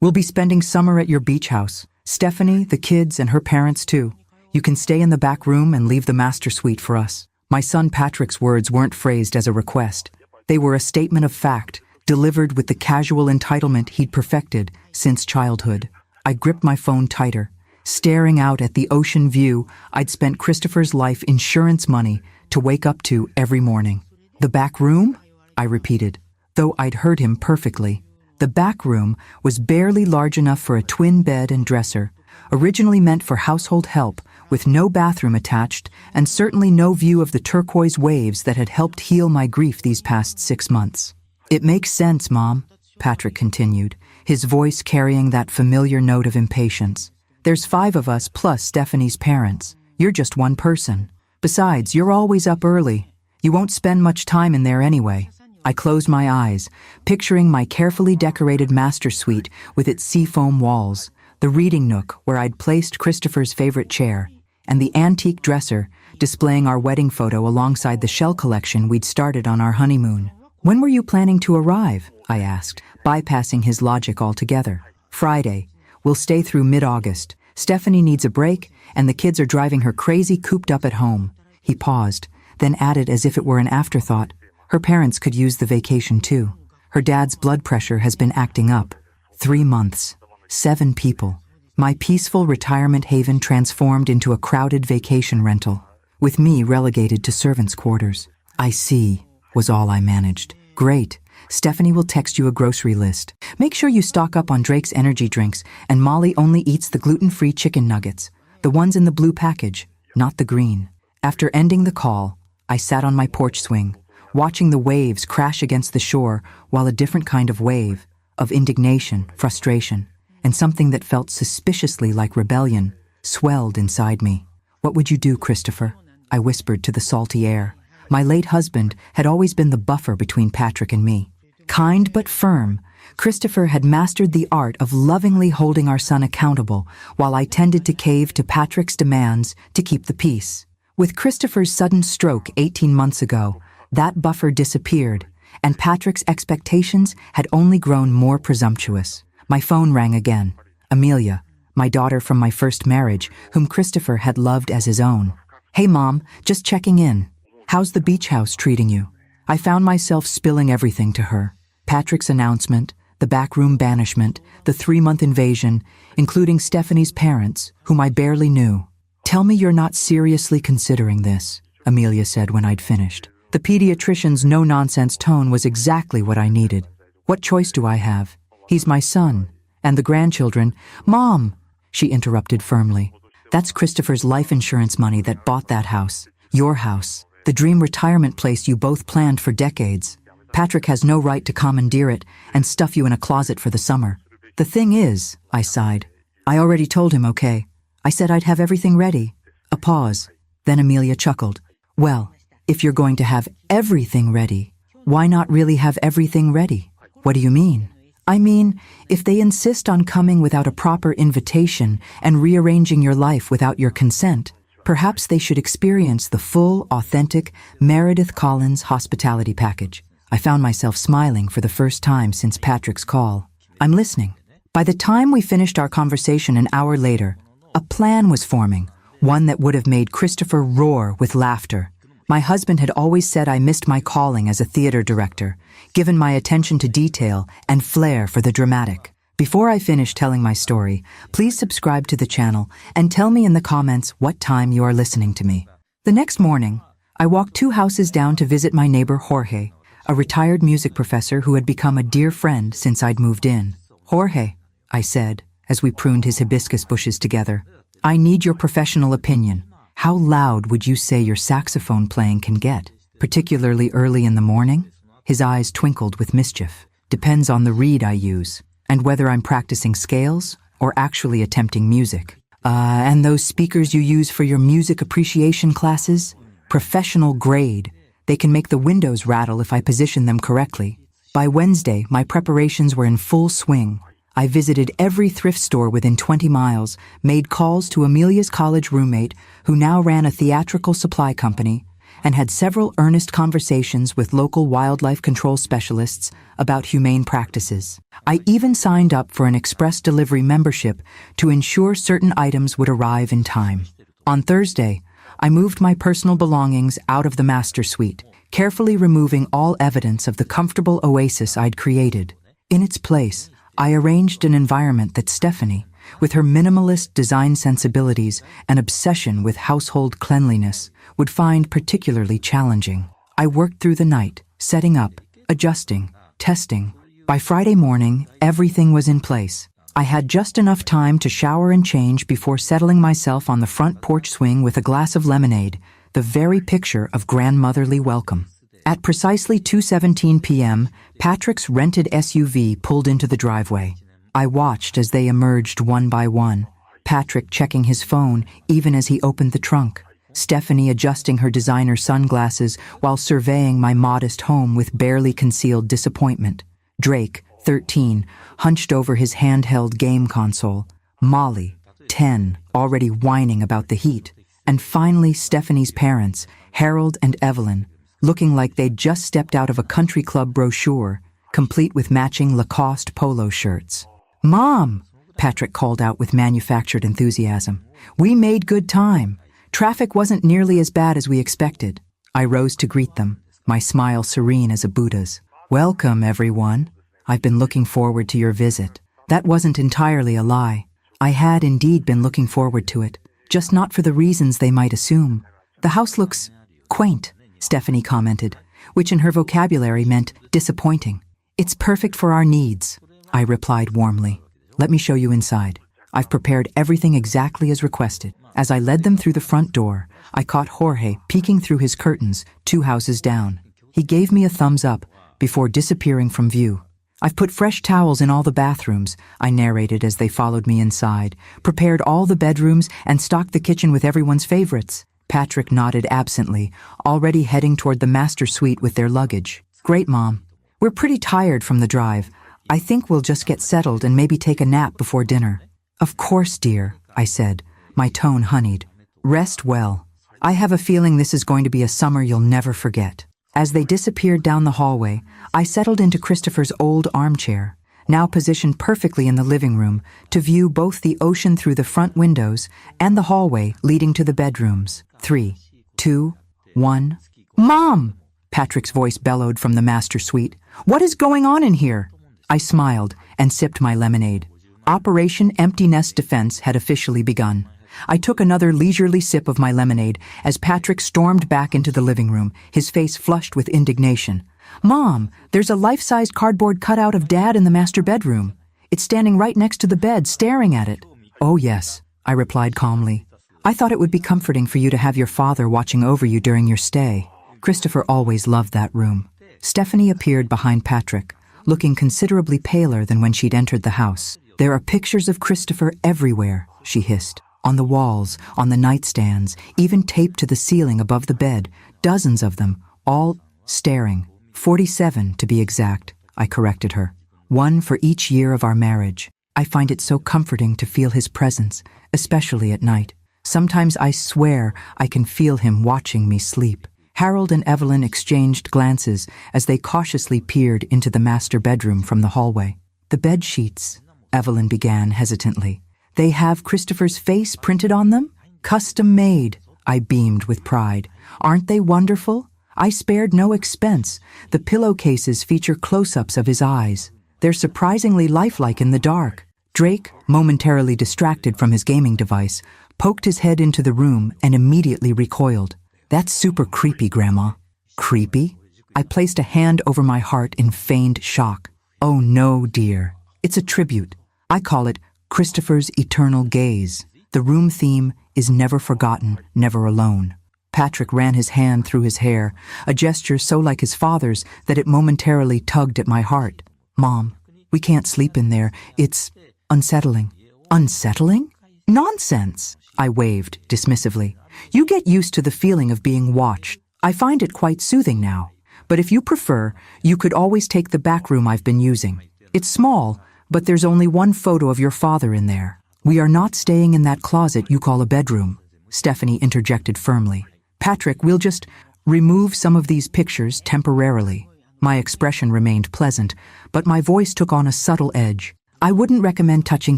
We'll be spending summer at your beach house. Stephanie, the kids, and her parents too. You can stay in the back room and leave the master suite for us." My son Patrick's words weren't phrased as a request. They were a statement of fact, delivered with the casual entitlement he'd perfected since childhood. I gripped my phone tighter, staring out at the ocean view I'd spent Christopher's life insurance money to wake up to every morning. "The back room?" I repeated, though I'd heard him perfectly. The back room was barely large enough for a twin bed and dresser, originally meant for household help, with no bathroom attached and certainly no view of the turquoise waves that had helped heal my grief these past 6 months. "It makes sense, Mom," Patrick continued, his voice carrying that familiar note of impatience. "There's 5 of us plus Stephanie's parents. You're just one person. Besides, you're always up early. You won't spend much time in there anyway." I closed my eyes, picturing my carefully decorated master suite with its seafoam walls, the reading nook where I'd placed Christopher's favorite chair, and the antique dresser displaying our wedding photo alongside the shell collection we'd started on our honeymoon. "When were you planning to arrive?" I asked, bypassing his logic altogether. "Friday. We'll stay through mid-August. Stephanie needs a break, and the kids are driving her crazy cooped up at home." He paused, then added as if it were an afterthought, "Her parents could use the vacation too. Her dad's blood pressure has been acting up. 3 months. 7 people. My peaceful retirement haven transformed into a crowded vacation rental, with me relegated to servants' quarters. "I see," was all I managed. "Great. Stephanie will text you a grocery list. Make sure you stock up on Drake's energy drinks, and Molly only eats the gluten-free chicken nuggets, the ones in the blue package, not the green." After ending the call, I sat on my porch swing, watching the waves crash against the shore while a different kind of wave, of indignation, frustration, and something that felt suspiciously like rebellion, swelled inside me. "What would you do, Christopher?" I whispered to the salty air. My late husband had always been the buffer between Patrick and me. Kind but firm, Christopher had mastered the art of lovingly holding our son accountable while I tended to cave to Patrick's demands to keep the peace. With Christopher's sudden stroke 18 months ago, that buffer disappeared, and Patrick's expectations had only grown more presumptuous. My phone rang again. Amelia, my daughter from my first marriage, whom Christopher had loved as his own. "Hey, Mom, just checking in. How's the beach house treating you?" I found myself spilling everything to her. Patrick's announcement, the backroom banishment, the 3-month invasion, including Stephanie's parents, whom I barely knew. "Tell me you're not seriously considering this," Amelia said when I'd finished. The pediatrician's no-nonsense tone was exactly what I needed. "What choice do I have? He's my son. And the grandchildren—" "Mom!" she interrupted firmly. "That's Christopher's life insurance money that bought that house. Your house. The dream retirement place you both planned for decades. Patrick has no right to commandeer it and stuff you in a closet for the summer." "The thing is," I sighed, "I already told him okay. I said I'd have everything ready." A pause. Then Amelia chuckled. "Well, if you're going to have everything ready, why not really have everything ready?" "What do you mean?" "I mean, if they insist on coming without a proper invitation and rearranging your life without your consent, perhaps they should experience the full, authentic Meredith Collins hospitality package." I found myself smiling for the first time since Patrick's call. "I'm listening." By the time we finished our conversation an hour later, a plan was forming, one that would have made Christopher roar with laughter. My husband had always said I missed my calling as a theater director, given my attention to detail and flair for the dramatic. Before I finish telling my story, please subscribe to the channel and tell me in the comments what time you are listening to me. The next morning, I walked 2 houses down to visit my neighbor Jorge, a retired music professor who had become a dear friend since I'd moved in. "Jorge," I said, as we pruned his hibiscus bushes together, "I need your professional opinion. How loud would you say your saxophone playing can get, particularly early in the morning?" His eyes twinkled with mischief. "Depends on the reed I use, and whether I'm practicing scales or actually attempting music." And those speakers you use for your music appreciation classes? Professional grade. They can make the windows rattle if I position them correctly." By Wednesday, my preparations were in full swing. I visited every thrift store within 20 miles, made calls to Amelia's college roommate, who now ran a theatrical supply company, and had several earnest conversations with local wildlife control specialists about humane practices. I even signed up for an express delivery membership to ensure certain items would arrive in time. On Thursday, I moved my personal belongings out of the master suite, carefully removing all evidence of the comfortable oasis I'd created. In its place, I arranged an environment that Stephanie, with her minimalist design sensibilities and obsession with household cleanliness, would find particularly challenging. I worked through the night, setting up, adjusting, testing. By Friday morning, everything was in place. I had just enough time to shower and change before settling myself on the front porch swing with a glass of lemonade, the very picture of grandmotherly welcome. At precisely 2:17 p.m., Patrick's rented SUV pulled into the driveway. I watched as they emerged one by one, Patrick checking his phone even as he opened the trunk, Stephanie adjusting her designer sunglasses while surveying my modest home with barely concealed disappointment, Drake, 13, hunched over his handheld game console, Molly, 10, already whining about the heat, and finally Stephanie's parents, Harold and Evelyn, looking like they'd just stepped out of a country club brochure, complete with matching Lacoste polo shirts. "Mom," Patrick called out with manufactured enthusiasm. "We made good time. Traffic wasn't nearly as bad as we expected." I rose to greet them, my smile serene as a Buddha's. "Welcome, everyone. I've been looking forward to your visit." That wasn't entirely a lie. I had indeed been looking forward to it, just not for the reasons they might assume. "The house looks quaint," Stephanie commented, which in her vocabulary meant disappointing. "It's perfect for our needs," I replied warmly. "Let me show you inside. I've prepared everything exactly as requested." As I led them through the front door, I caught Jorge peeking through his curtains 2 houses down. He gave me a thumbs up before disappearing from view. "I've put fresh towels in all the bathrooms," I narrated as they followed me inside, "prepared all the bedrooms, and stocked the kitchen with everyone's favorites." Patrick nodded absently, already heading toward the master suite with their luggage. "Great, Mom. We're pretty tired from the drive. I think we'll just get settled and maybe take a nap before dinner." "Of course, dear," I said, my tone honeyed. "Rest well. I have a feeling this is going to be a summer you'll never forget." As they disappeared down the hallway, I settled into Christopher's old armchair, now positioned perfectly in the living room, to view both the ocean through the front windows and the hallway leading to the bedrooms. 3, 2, 1. "Mom!" Patrick's voice bellowed from the master suite. "What is going on in here?" I smiled and sipped my lemonade. Operation Empty Nest Defense had officially begun. I took another leisurely sip of my lemonade as Patrick stormed back into the living room, his face flushed with indignation. "Mom, there's a life-sized cardboard cutout of Dad in the master bedroom. It's standing right next to the bed, staring at it." "Oh yes," I replied calmly. "I thought it would be comforting for you to have your father watching over you during your stay. Christopher always loved that room." Stephanie appeared behind Patrick, looking considerably paler than when she'd entered the house. "There are pictures of Christopher everywhere," she hissed. "On the walls, on the nightstands, even taped to the ceiling above the bed, dozens of them, all staring. 47, to be exact," I corrected her. "One for each year of our marriage. I find it so comforting to feel his presence, especially at night. Sometimes I swear I can feel him watching me sleep." Harold and Evelyn exchanged glances as they cautiously peered into the master bedroom from the hallway. "The bed sheets," Evelyn began hesitantly. "They have Christopher's face printed on them? Custom made," I beamed with pride. "Aren't they wonderful? I spared no expense. The pillowcases feature close-ups of his eyes. They're surprisingly lifelike in the dark." Drake, momentarily distracted from his gaming device, poked his head into the room and immediately recoiled. "That's super creepy, Grandma." "Creepy?" I placed a hand over my heart in feigned shock. "Oh no, dear. It's a tribute. I call it Christopher's Eternal Gaze. The room theme is never forgotten, never alone." Patrick ran his hand through his hair, a gesture so like his father's that it momentarily tugged at my heart. "Mom, we can't sleep in there. It's unsettling." "Unsettling? Nonsense!" I waved dismissively. "You get used to the feeling of being watched. I find it quite soothing now. But if you prefer, you could always take the back room I've been using. It's small, but there's only one photo of your father in there." "We are not staying in that closet you call a bedroom," Stephanie interjected firmly. "Patrick, we'll just Remove some of these pictures temporarily. My expression remained pleasant, but my voice took on a subtle edge. I wouldn't recommend touching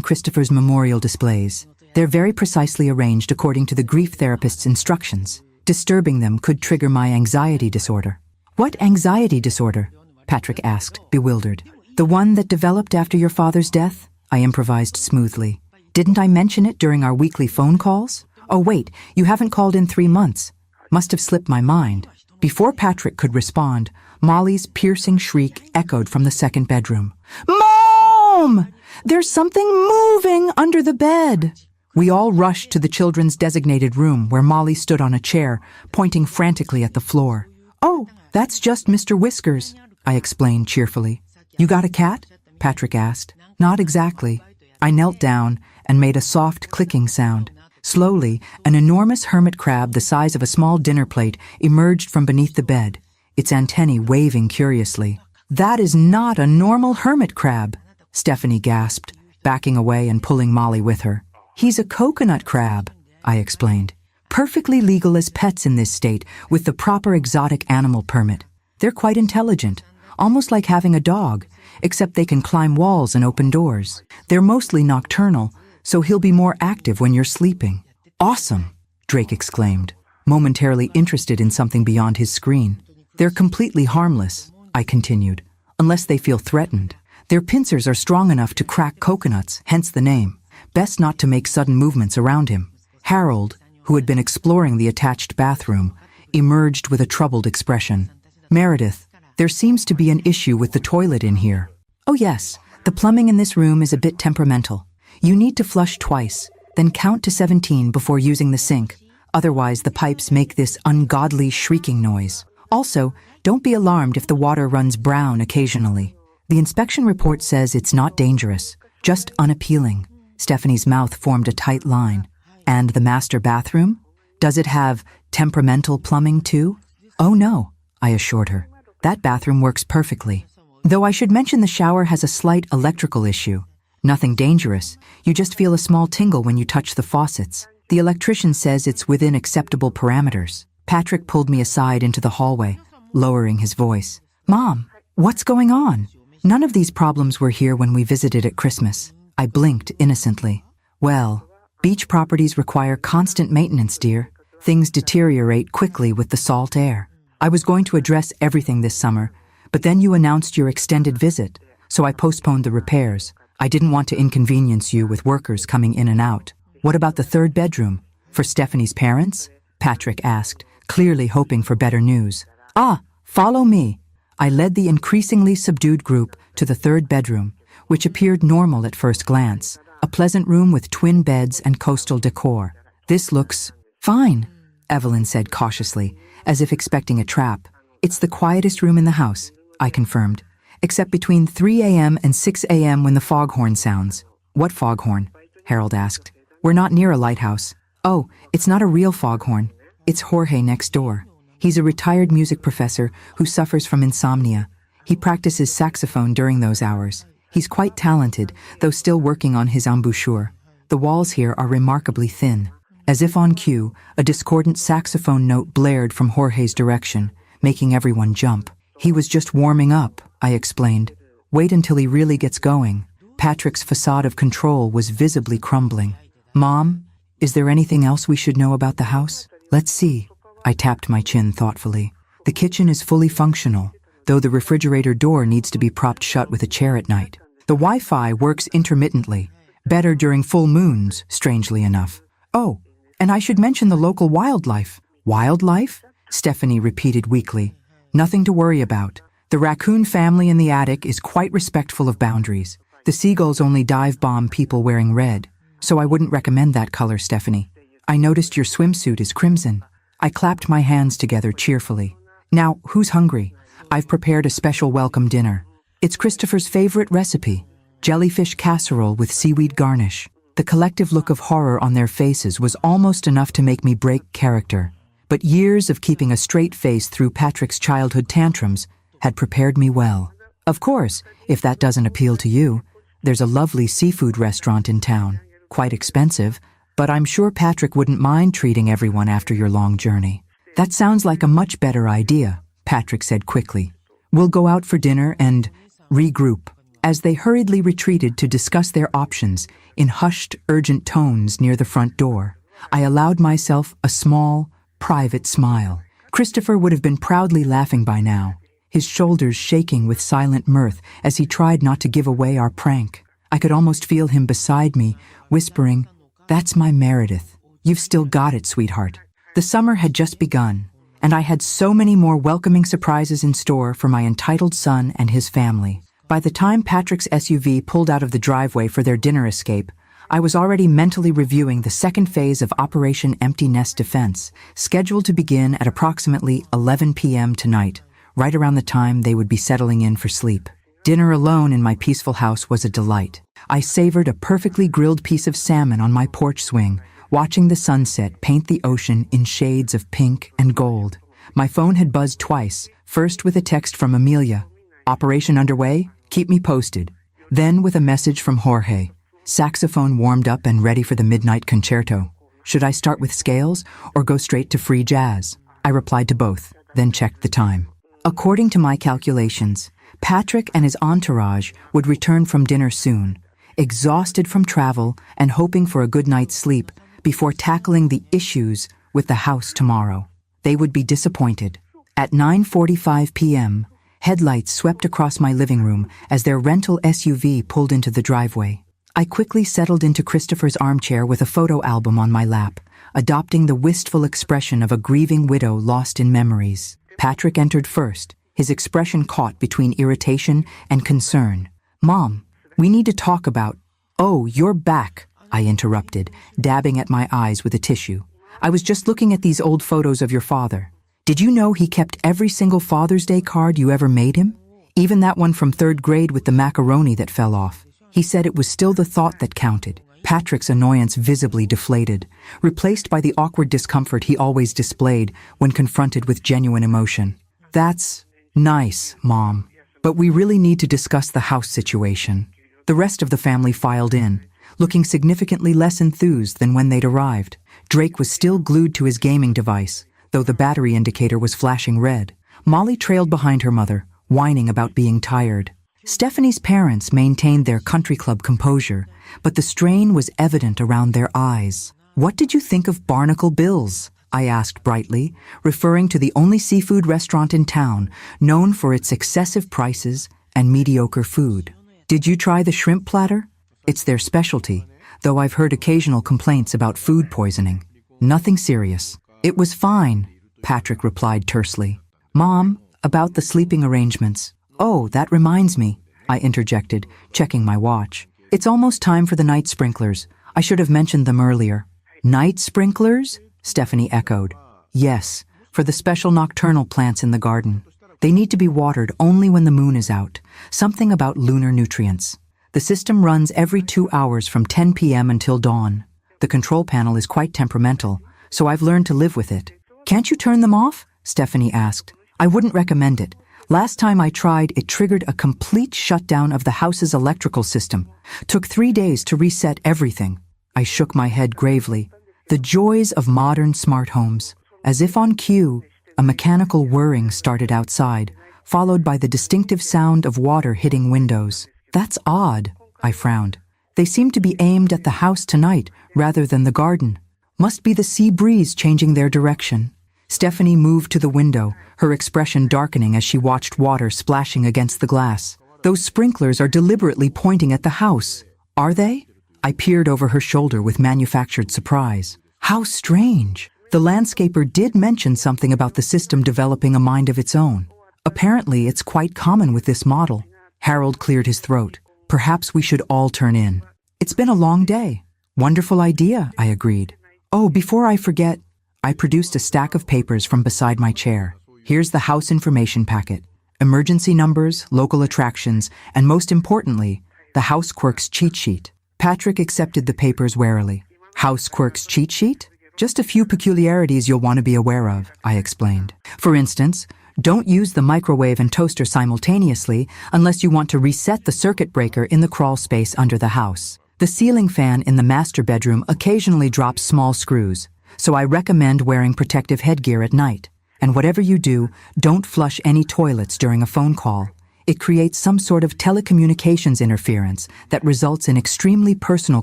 Christopher's memorial displays. They're very precisely arranged according to the grief therapist's instructions. Disturbing them could trigger my anxiety disorder. What anxiety disorder? Patrick asked, bewildered. The one that developed after your father's death? I improvised smoothly. Didn't I mention it during our weekly phone calls? Oh wait, you haven't called in 3 months. Must have slipped my mind. Before Patrick could respond, Molly's piercing shriek echoed from the second bedroom. Mom! There's something moving under the bed! We all rushed to the children's designated room where Molly stood on a chair, pointing frantically at the floor. Oh, that's just Mr. Whiskers, I explained cheerfully. You got a cat? Patrick asked. Not exactly. I knelt down and made a soft clicking sound. Slowly, an enormous hermit crab the size of a small dinner plate emerged from beneath the bed, its antennae waving curiously. That is not a normal hermit crab, Stephanie gasped, backing away and pulling Molly with her. He's a coconut crab, I explained. Perfectly legal as pets in this state with the proper exotic animal permit. They're quite intelligent, almost like having a dog, except they can climb walls and open doors. They're mostly nocturnal, so he'll be more active when you're sleeping. Awesome, Drake exclaimed, momentarily interested in something beyond his screen. They're completely harmless, I continued, unless they feel threatened. Their pincers are strong enough to crack coconuts, hence the name. Best not to make sudden movements around him. Harold, who had been exploring the attached bathroom, emerged with a troubled expression. Meredith, there seems to be an issue with the toilet in here. Oh yes, the plumbing in this room is a bit temperamental. You need to flush twice, then count to 17 before using the sink. Otherwise, the pipes make this ungodly shrieking noise. Also, don't be alarmed if the water runs brown occasionally. The inspection report says it's not dangerous, just unappealing. Stephanie's mouth formed a tight line. And the master bathroom? Does it have temperamental plumbing too? Oh no, I assured her. That bathroom works perfectly. Though I should mention the shower has a slight electrical issue. Nothing dangerous. You just feel a small tingle when you touch the faucets. The electrician says it's within acceptable parameters. Patrick pulled me aside into the hallway, lowering his voice. Mom, what's going on? None of these problems were here when we visited at Christmas. I blinked innocently. Well, beach properties require constant maintenance, dear. Things deteriorate quickly with the salt air. I was going to address everything this summer, but then you announced your extended visit, so I postponed the repairs. I didn't want to inconvenience you with workers coming in and out. What about the third bedroom? For Stephanie's parents? Patrick asked, clearly hoping for better news. Ah, follow me. I led the increasingly subdued group to the third bedroom, which appeared normal at first glance. A pleasant room with twin beds and coastal decor. This looks fine, Evelyn said cautiously, as if expecting a trap. It's the quietest room in the house, I confirmed, except between 3 a.m. and 6 a.m. when the foghorn sounds. What foghorn? Harold asked. We're not near a lighthouse. Oh, it's not a real foghorn. It's Jorge next door. He's a retired music professor who suffers from insomnia. He practices saxophone during those hours. He's quite talented, though still working on his embouchure. The walls here are remarkably thin. As if on cue, a discordant saxophone note blared from Jorge's direction, making everyone jump. He was just warming up, I explained. Wait until he really gets going. Patrick's facade of control was visibly crumbling. Mom, is there anything else we should know about the house? Let's see. I tapped my chin thoughtfully. The kitchen is fully functional, though the refrigerator door needs to be propped shut with a chair at night. The Wi-Fi works intermittently, better during full moons, strangely enough. Oh, and I should mention the local wildlife. Wildlife? Stephanie repeated weakly. Nothing to worry about. The raccoon family in the attic is quite respectful of boundaries. The seagulls only dive bomb people wearing red, so I wouldn't recommend that color, Stephanie. I noticed your swimsuit is crimson. I clapped my hands together cheerfully. Now, who's hungry? I've prepared a special welcome dinner. It's Christopher's favorite recipe, jellyfish casserole with seaweed garnish. The collective look of horror on their faces was almost enough to make me break character. But years of keeping a straight face through Patrick's childhood tantrums had prepared me well. Of course, if that doesn't appeal to you, there's a lovely seafood restaurant in town. Quite expensive, but I'm sure Patrick wouldn't mind treating everyone after your long journey. That sounds like a much better idea, Patrick said quickly. We'll go out for dinner and regroup. As they hurriedly retreated to discuss their options in hushed, urgent tones near the front door, I allowed myself a small, private smile. Christopher would have been proudly laughing by now, his shoulders shaking with silent mirth as he tried not to give away our prank. I could almost feel him beside me, whispering, "That's my Meredith. You've still got it, sweetheart." The summer had just begun, and I had so many more welcoming surprises in store for my entitled son and his family. By the time Patrick's SUV pulled out of the driveway for their dinner escape, I was already mentally reviewing the second phase of Operation Empty Nest Defense, scheduled to begin at approximately 11 p.m. tonight, right around the time they would be settling in for sleep. Dinner alone in my peaceful house was a delight. I savored a perfectly grilled piece of salmon on my porch swing, watching the sunset paint the ocean in shades of pink and gold. My phone had buzzed twice, first with a text from Amelia, "Operation underway? Keep me posted." Then with a message from Jorge, "Saxophone warmed up and ready for the midnight concerto. Should I start with scales or go straight to free jazz?" I replied to both, then checked the time. According to my calculations, Patrick and his entourage would return from dinner soon, exhausted from travel and hoping for a good night's sleep before tackling the issues with the house tomorrow. They would be disappointed. At 9:45 p.m., headlights swept across my living room as their rental SUV pulled into the driveway. I quickly settled into Christopher's armchair with a photo album on my lap, adopting the wistful expression of a grieving widow lost in memories. Patrick entered first, his expression caught between irritation and concern. "Mom, we need to talk about—" "Oh, you're back," I interrupted, dabbing at my eyes with a tissue. "I was just looking at these old photos of your father. Did you know he kept every single Father's Day card you ever made him? Even that one from 3rd grade with the macaroni that fell off. He said it was still the thought that counted." Patrick's annoyance visibly deflated, replaced by the awkward discomfort he always displayed when confronted with genuine emotion. "That's nice, Mom, but we really need to discuss the house situation." The rest of the family filed in, looking significantly less enthused than when they'd arrived. Drake was still glued to his gaming device, though the battery indicator was flashing red. Molly trailed behind her mother, whining about being tired. Stephanie's parents maintained their country club composure, but the strain was evident around their eyes. "What did you think of Barnacle Bill's?" I asked brightly, referring to the only seafood restaurant in town known for its excessive prices and mediocre food. "Did you try the shrimp platter? It's their specialty, though I've heard occasional complaints about food poisoning." "Nothing serious. It was fine," Patrick replied tersely. "Mom, about the sleeping arrangements." "Oh, that reminds me," I interjected, checking my watch. "It's almost time for the night sprinklers. I should have mentioned them earlier." "Night sprinklers?" Stephanie echoed. "Yes, for the special nocturnal plants in the garden. They need to be watered only when the moon is out. Something about lunar nutrients. The system runs every 2 hours from 10 p.m. until dawn. The control panel is quite temperamental, so I've learned to live with it." "Can't you turn them off?" Stephanie asked. "I wouldn't recommend it. Last time I tried, it triggered a complete shutdown of the house's electrical system. Took 3 days to reset everything." I shook my head gravely. The joys of modern smart homes. As if on cue, a mechanical whirring started outside, followed by the distinctive sound of water hitting windows. "That's odd," I frowned. "They seem to be aimed at the house tonight rather than the garden. Must be the sea breeze changing their direction." Stephanie moved to the window, her expression darkening as she watched water splashing against the glass. "Those sprinklers are deliberately pointing at the house." "Are they?" I peered over her shoulder with manufactured surprise. "How strange." The landscaper did mention something about the system developing a mind of its own. "Apparently, it's quite common with this model." Harold cleared his throat. "Perhaps we should all turn in." "It's been a long day." "Wonderful idea," I agreed. "Oh, before I forget," I produced a stack of papers from beside my chair. "Here's the house information packet. Emergency numbers, local attractions, and most importantly, the House Quirks cheat sheet." Patrick accepted the papers warily. "House Quirks cheat sheet? Just a few peculiarities you'll want to be aware of," I explained. "For instance, don't use the microwave and toaster simultaneously unless you want to reset the circuit breaker in the crawl space under the house. The ceiling fan in the master bedroom occasionally drops small screws, so I recommend wearing protective headgear at night. And whatever you do, don't flush any toilets during a phone call. It creates some sort of telecommunications interference that results in extremely personal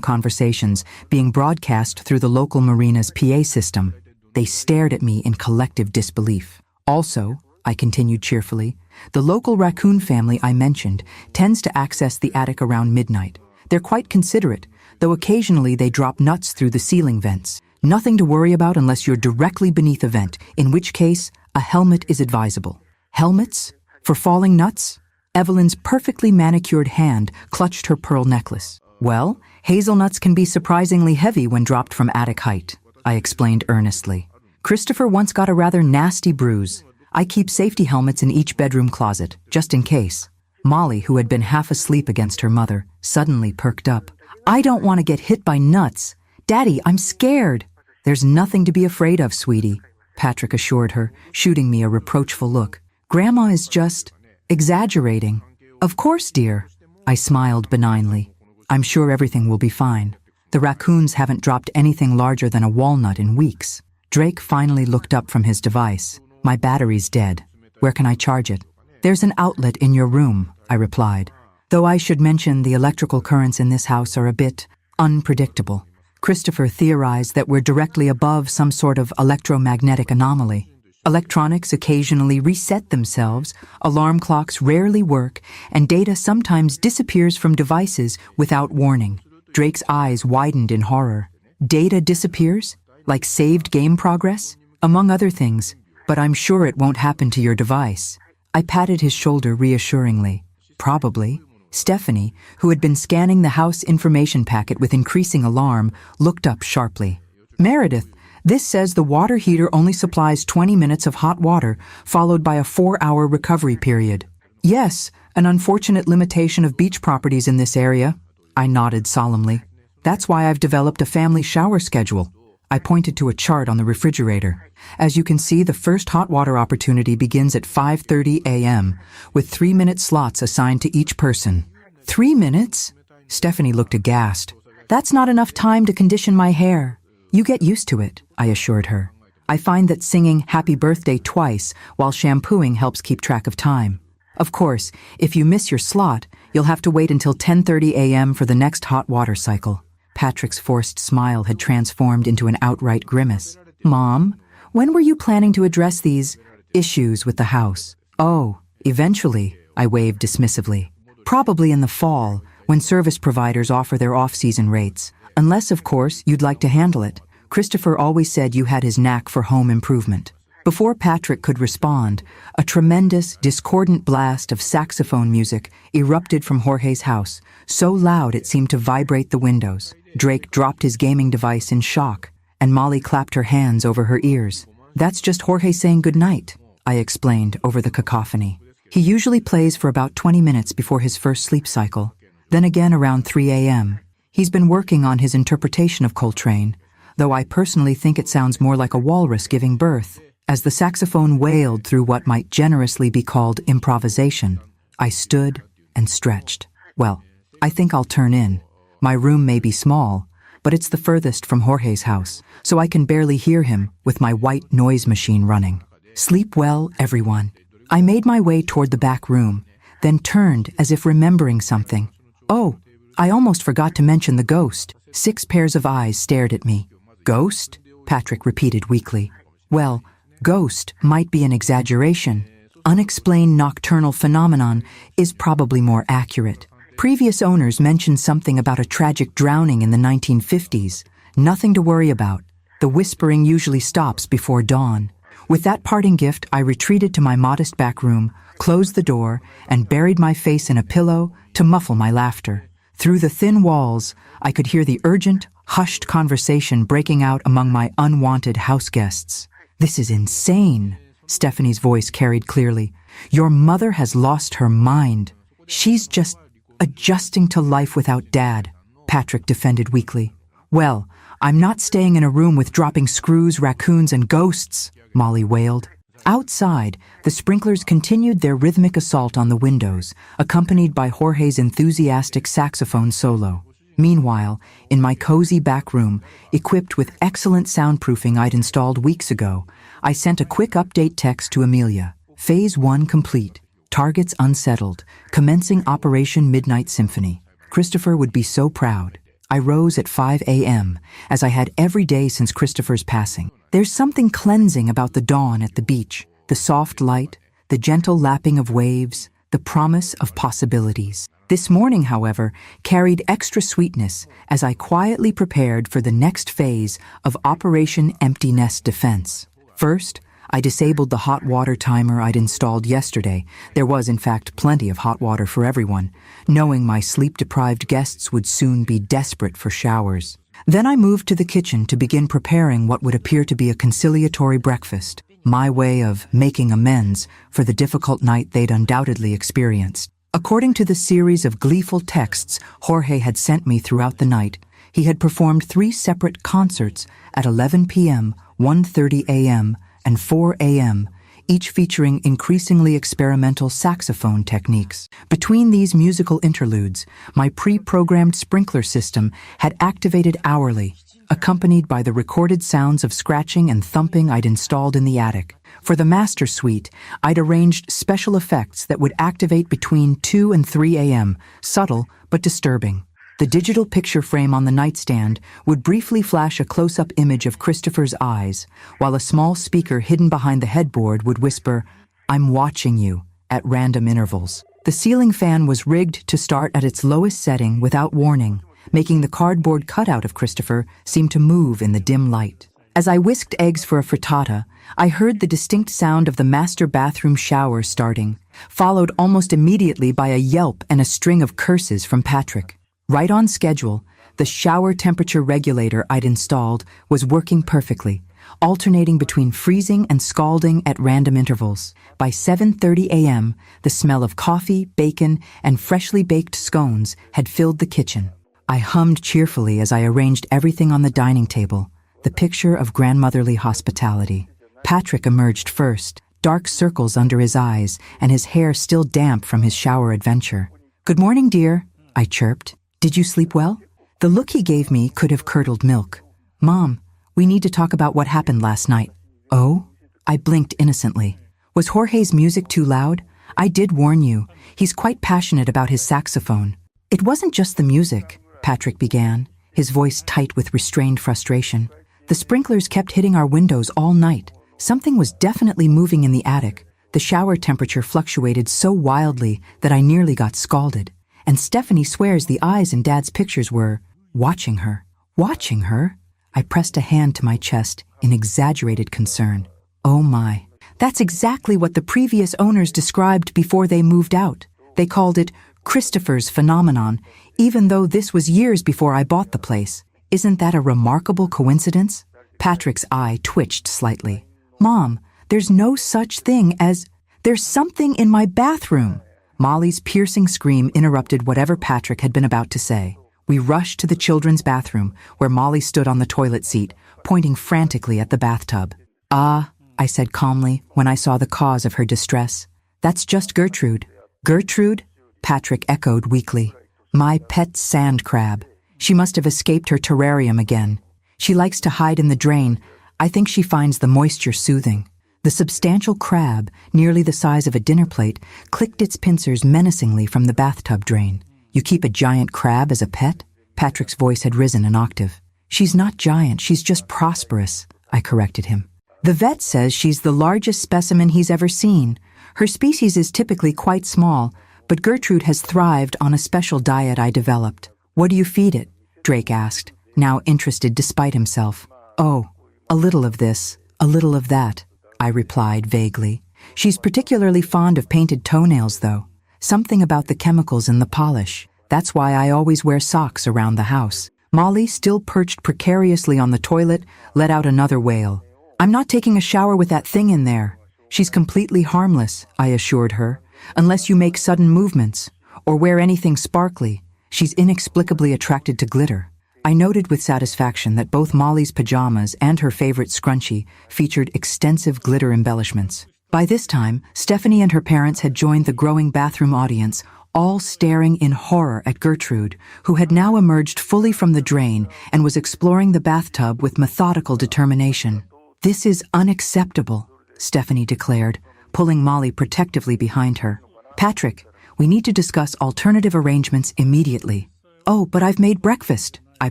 conversations being broadcast through the local marina's PA system. They stared at me in collective disbelief. Also, I continued cheerfully, the local raccoon family I mentioned tends to access the attic around midnight. They're quite considerate, though occasionally they drop nuts through the ceiling vents. Nothing to worry about unless you're directly beneath a vent, in which case, a helmet is advisable. Helmets? For falling nuts? Evelyn's perfectly manicured hand clutched her pearl necklace. Well, hazelnuts can be surprisingly heavy when dropped from attic height, I explained earnestly. Christopher once got a rather nasty bruise. I keep safety helmets in each bedroom closet, just in case. Molly, who had been half asleep against her mother, suddenly perked up. I don't want to get hit by nuts. Daddy, I'm scared. There's nothing to be afraid of, sweetie, Patrick assured her, shooting me a reproachful look. Grandma is just exaggerating. Of course, dear. I smiled benignly. I'm sure everything will be fine. The raccoons haven't dropped anything larger than a walnut in weeks. Drake finally looked up from his device. My battery's dead. Where can I charge it? There's an outlet in your room, I replied. Though I should mention the electrical currents in this house are a bit unpredictable. Christopher theorized that we're directly above some sort of electromagnetic anomaly. Electronics occasionally reset themselves, alarm clocks rarely work, and data sometimes disappears from devices without warning. Drake's eyes widened in horror. Data disappears? Like saved game progress? Among other things, but I'm sure it won't happen to your device. I patted his shoulder reassuringly. Probably. Stephanie, who had been scanning the house information packet with increasing alarm, looked up sharply. Meredith, this says the water heater only supplies 20 minutes of hot water, followed by a 4-hour recovery period. Yes, an unfortunate limitation of beach properties in this area. I nodded solemnly. That's why I've developed a family shower schedule. I pointed to a chart on the refrigerator. As you can see, the first hot water opportunity begins at 5:30 a.m., with 3-minute slots assigned to each person. 3 minutes? Stephanie looked aghast. That's not enough time to condition my hair. You get used to it, I assured her. I find that singing happy birthday twice while shampooing helps keep track of time. Of course, if you miss your slot, you'll have to wait until 10:30 a.m. for the next hot water cycle. Patrick's forced smile had transformed into an outright grimace. Mom, when were you planning to address these issues with the house? Oh, eventually, I waved dismissively. Probably in the fall, when service providers offer their off-season rates. Unless, of course, you'd like to handle it. Christopher always said you had his knack for home improvement. Before Patrick could respond, a tremendous, discordant blast of saxophone music erupted from Jorge's house, so loud it seemed to vibrate the windows. Drake dropped his gaming device in shock, and Molly clapped her hands over her ears. That's just Jorge saying goodnight, I explained over the cacophony. He usually plays for about 20 minutes before his first sleep cycle, then again around 3 a.m. He's been working on his interpretation of Coltrane, though I personally think it sounds more like a walrus giving birth. As the saxophone wailed through what might generously be called improvisation, I stood and stretched. Well, I think I'll turn in. My room may be small, but it's the furthest from Jorge's house, so I can barely hear him with my white noise machine running. Sleep well, everyone. I made my way toward the back room, then turned as if remembering something. Oh, I almost forgot to mention the ghost. 6 pairs of eyes stared at me. Ghost? Patrick repeated weakly. Well, ghost might be an exaggeration. Unexplained nocturnal phenomenon is probably more accurate. Previous owners mentioned something about a tragic drowning in the 1950s. Nothing to worry about. The whispering usually stops before dawn. With that parting gift, I retreated to my modest back room, closed the door, and buried my face in a pillow to muffle my laughter. Through the thin walls, I could hear the urgent, hushed conversation breaking out among my unwanted house guests. This is insane, Stephanie's voice carried clearly. Your mother has lost her mind. She's just adjusting to life without Dad, Patrick defended weakly. Well, I'm not staying in a room with dropping screws, raccoons, and ghosts, Molly wailed. Outside, the sprinklers continued their rhythmic assault on the windows, accompanied by Jorge's enthusiastic saxophone solo. Meanwhile, in my cozy back room, equipped with excellent soundproofing I'd installed weeks ago, I sent a quick update text to Amelia. Phase 1 complete. Targets unsettled. Commencing Operation Midnight Symphony. Christopher would be so proud. I rose at 5 a.m., as I had every day since Christopher's passing. There's something cleansing about the dawn at the beach. The soft light, the gentle lapping of waves, the promise of possibilities. This morning, however, carried extra sweetness as I quietly prepared for the next phase of Operation Empty Nest Defense. First, I disabled the hot water timer I'd installed yesterday. There was, in fact, plenty of hot water for everyone, knowing my sleep-deprived guests would soon be desperate for showers. Then I moved to the kitchen to begin preparing what would appear to be a conciliatory breakfast, my way of making amends for the difficult night they'd undoubtedly experienced. According to the series of gleeful texts Jorge had sent me throughout the night, he had performed 3 separate concerts at 11 p.m., 1:30 a.m., and 4 a.m., each featuring increasingly experimental saxophone techniques. Between these musical interludes, my pre-programmed sprinkler system had activated hourly, accompanied by the recorded sounds of scratching and thumping I'd installed in the attic. For the master suite, I'd arranged special effects that would activate between 2 and 3 a.m., subtle but disturbing. The digital picture frame on the nightstand would briefly flash a close-up image of Christopher's eyes, while a small speaker hidden behind the headboard would whisper, "I'm watching you," at random intervals. The ceiling fan was rigged to start at its lowest setting without warning, making the cardboard cutout of Christopher seem to move in the dim light. As I whisked eggs for a frittata, I heard the distinct sound of the master bathroom shower starting, followed almost immediately by a yelp and a string of curses from Patrick. Right on schedule, the shower temperature regulator I'd installed was working perfectly, alternating between freezing and scalding at random intervals. By 7:30 a.m., the smell of coffee, bacon, and freshly baked scones had filled the kitchen. I hummed cheerfully as I arranged everything on the dining table, the picture of grandmotherly hospitality. Patrick emerged first, dark circles under his eyes and his hair still damp from his shower adventure. "Good morning, dear," I chirped. "Did you sleep well?" The look he gave me could have curdled milk. "Mom, we need to talk about what happened last night." "Oh?" I blinked innocently. "Was Jorge's music too loud? I did warn you. He's quite passionate about his saxophone." "It wasn't just the music," Patrick began, his voice tight with restrained frustration. "The sprinklers kept hitting our windows all night. Something was definitely moving in the attic. The shower temperature fluctuated so wildly that I nearly got scalded. And Stephanie swears the eyes in Dad's pictures were watching her." "Watching her?" I pressed a hand to my chest in exaggerated concern. "Oh my. That's exactly what the previous owners described before they moved out. They called it Christopher's phenomenon, even though this was years before I bought the place. Isn't that a remarkable coincidence?" Patrick's eye twitched slightly. "Mom, there's no such thing as... There's something in my bathroom." Molly's piercing scream interrupted whatever Patrick had been about to say. We rushed to the children's bathroom, where Molly stood on the toilet seat, pointing frantically at the bathtub. "Ah," I said calmly when I saw the cause of her distress. "That's just Gertrude." "Gertrude?" Patrick echoed weakly. "My pet sand crab. She must have escaped her terrarium again. She likes to hide in the drain. I think she finds the moisture soothing." The substantial crab, nearly the size of a dinner plate, clicked its pincers menacingly from the bathtub drain. "You keep a giant crab as a pet?" Patrick's voice had risen an octave. "She's not giant, she's just prosperous," I corrected him. "The vet says she's the largest specimen he's ever seen. Her species is typically quite small, but Gertrude has thrived on a special diet I developed." "What do you feed it?" Drake asked, now interested despite himself. "Oh, a little of this, a little of that," I replied vaguely. "She's particularly fond of painted toenails, though. Something about the chemicals in the polish. That's why I always wear socks around the house." Molly, still perched precariously on the toilet, let out another wail. "I'm not taking a shower with that thing in there." "She's completely harmless," I assured her, "unless you make sudden movements, or wear anything sparkly. She's inexplicably attracted to glitter." I noted with satisfaction that both Molly's pajamas and her favorite scrunchie featured extensive glitter embellishments. By this time, Stephanie and her parents had joined the growing bathroom audience, all staring in horror at Gertrude, who had now emerged fully from the drain and was exploring the bathtub with methodical determination. "This is unacceptable," Stephanie declared, pulling Molly protectively behind her. "Patrick, we need to discuss alternative arrangements immediately." "Oh, but I've made breakfast," I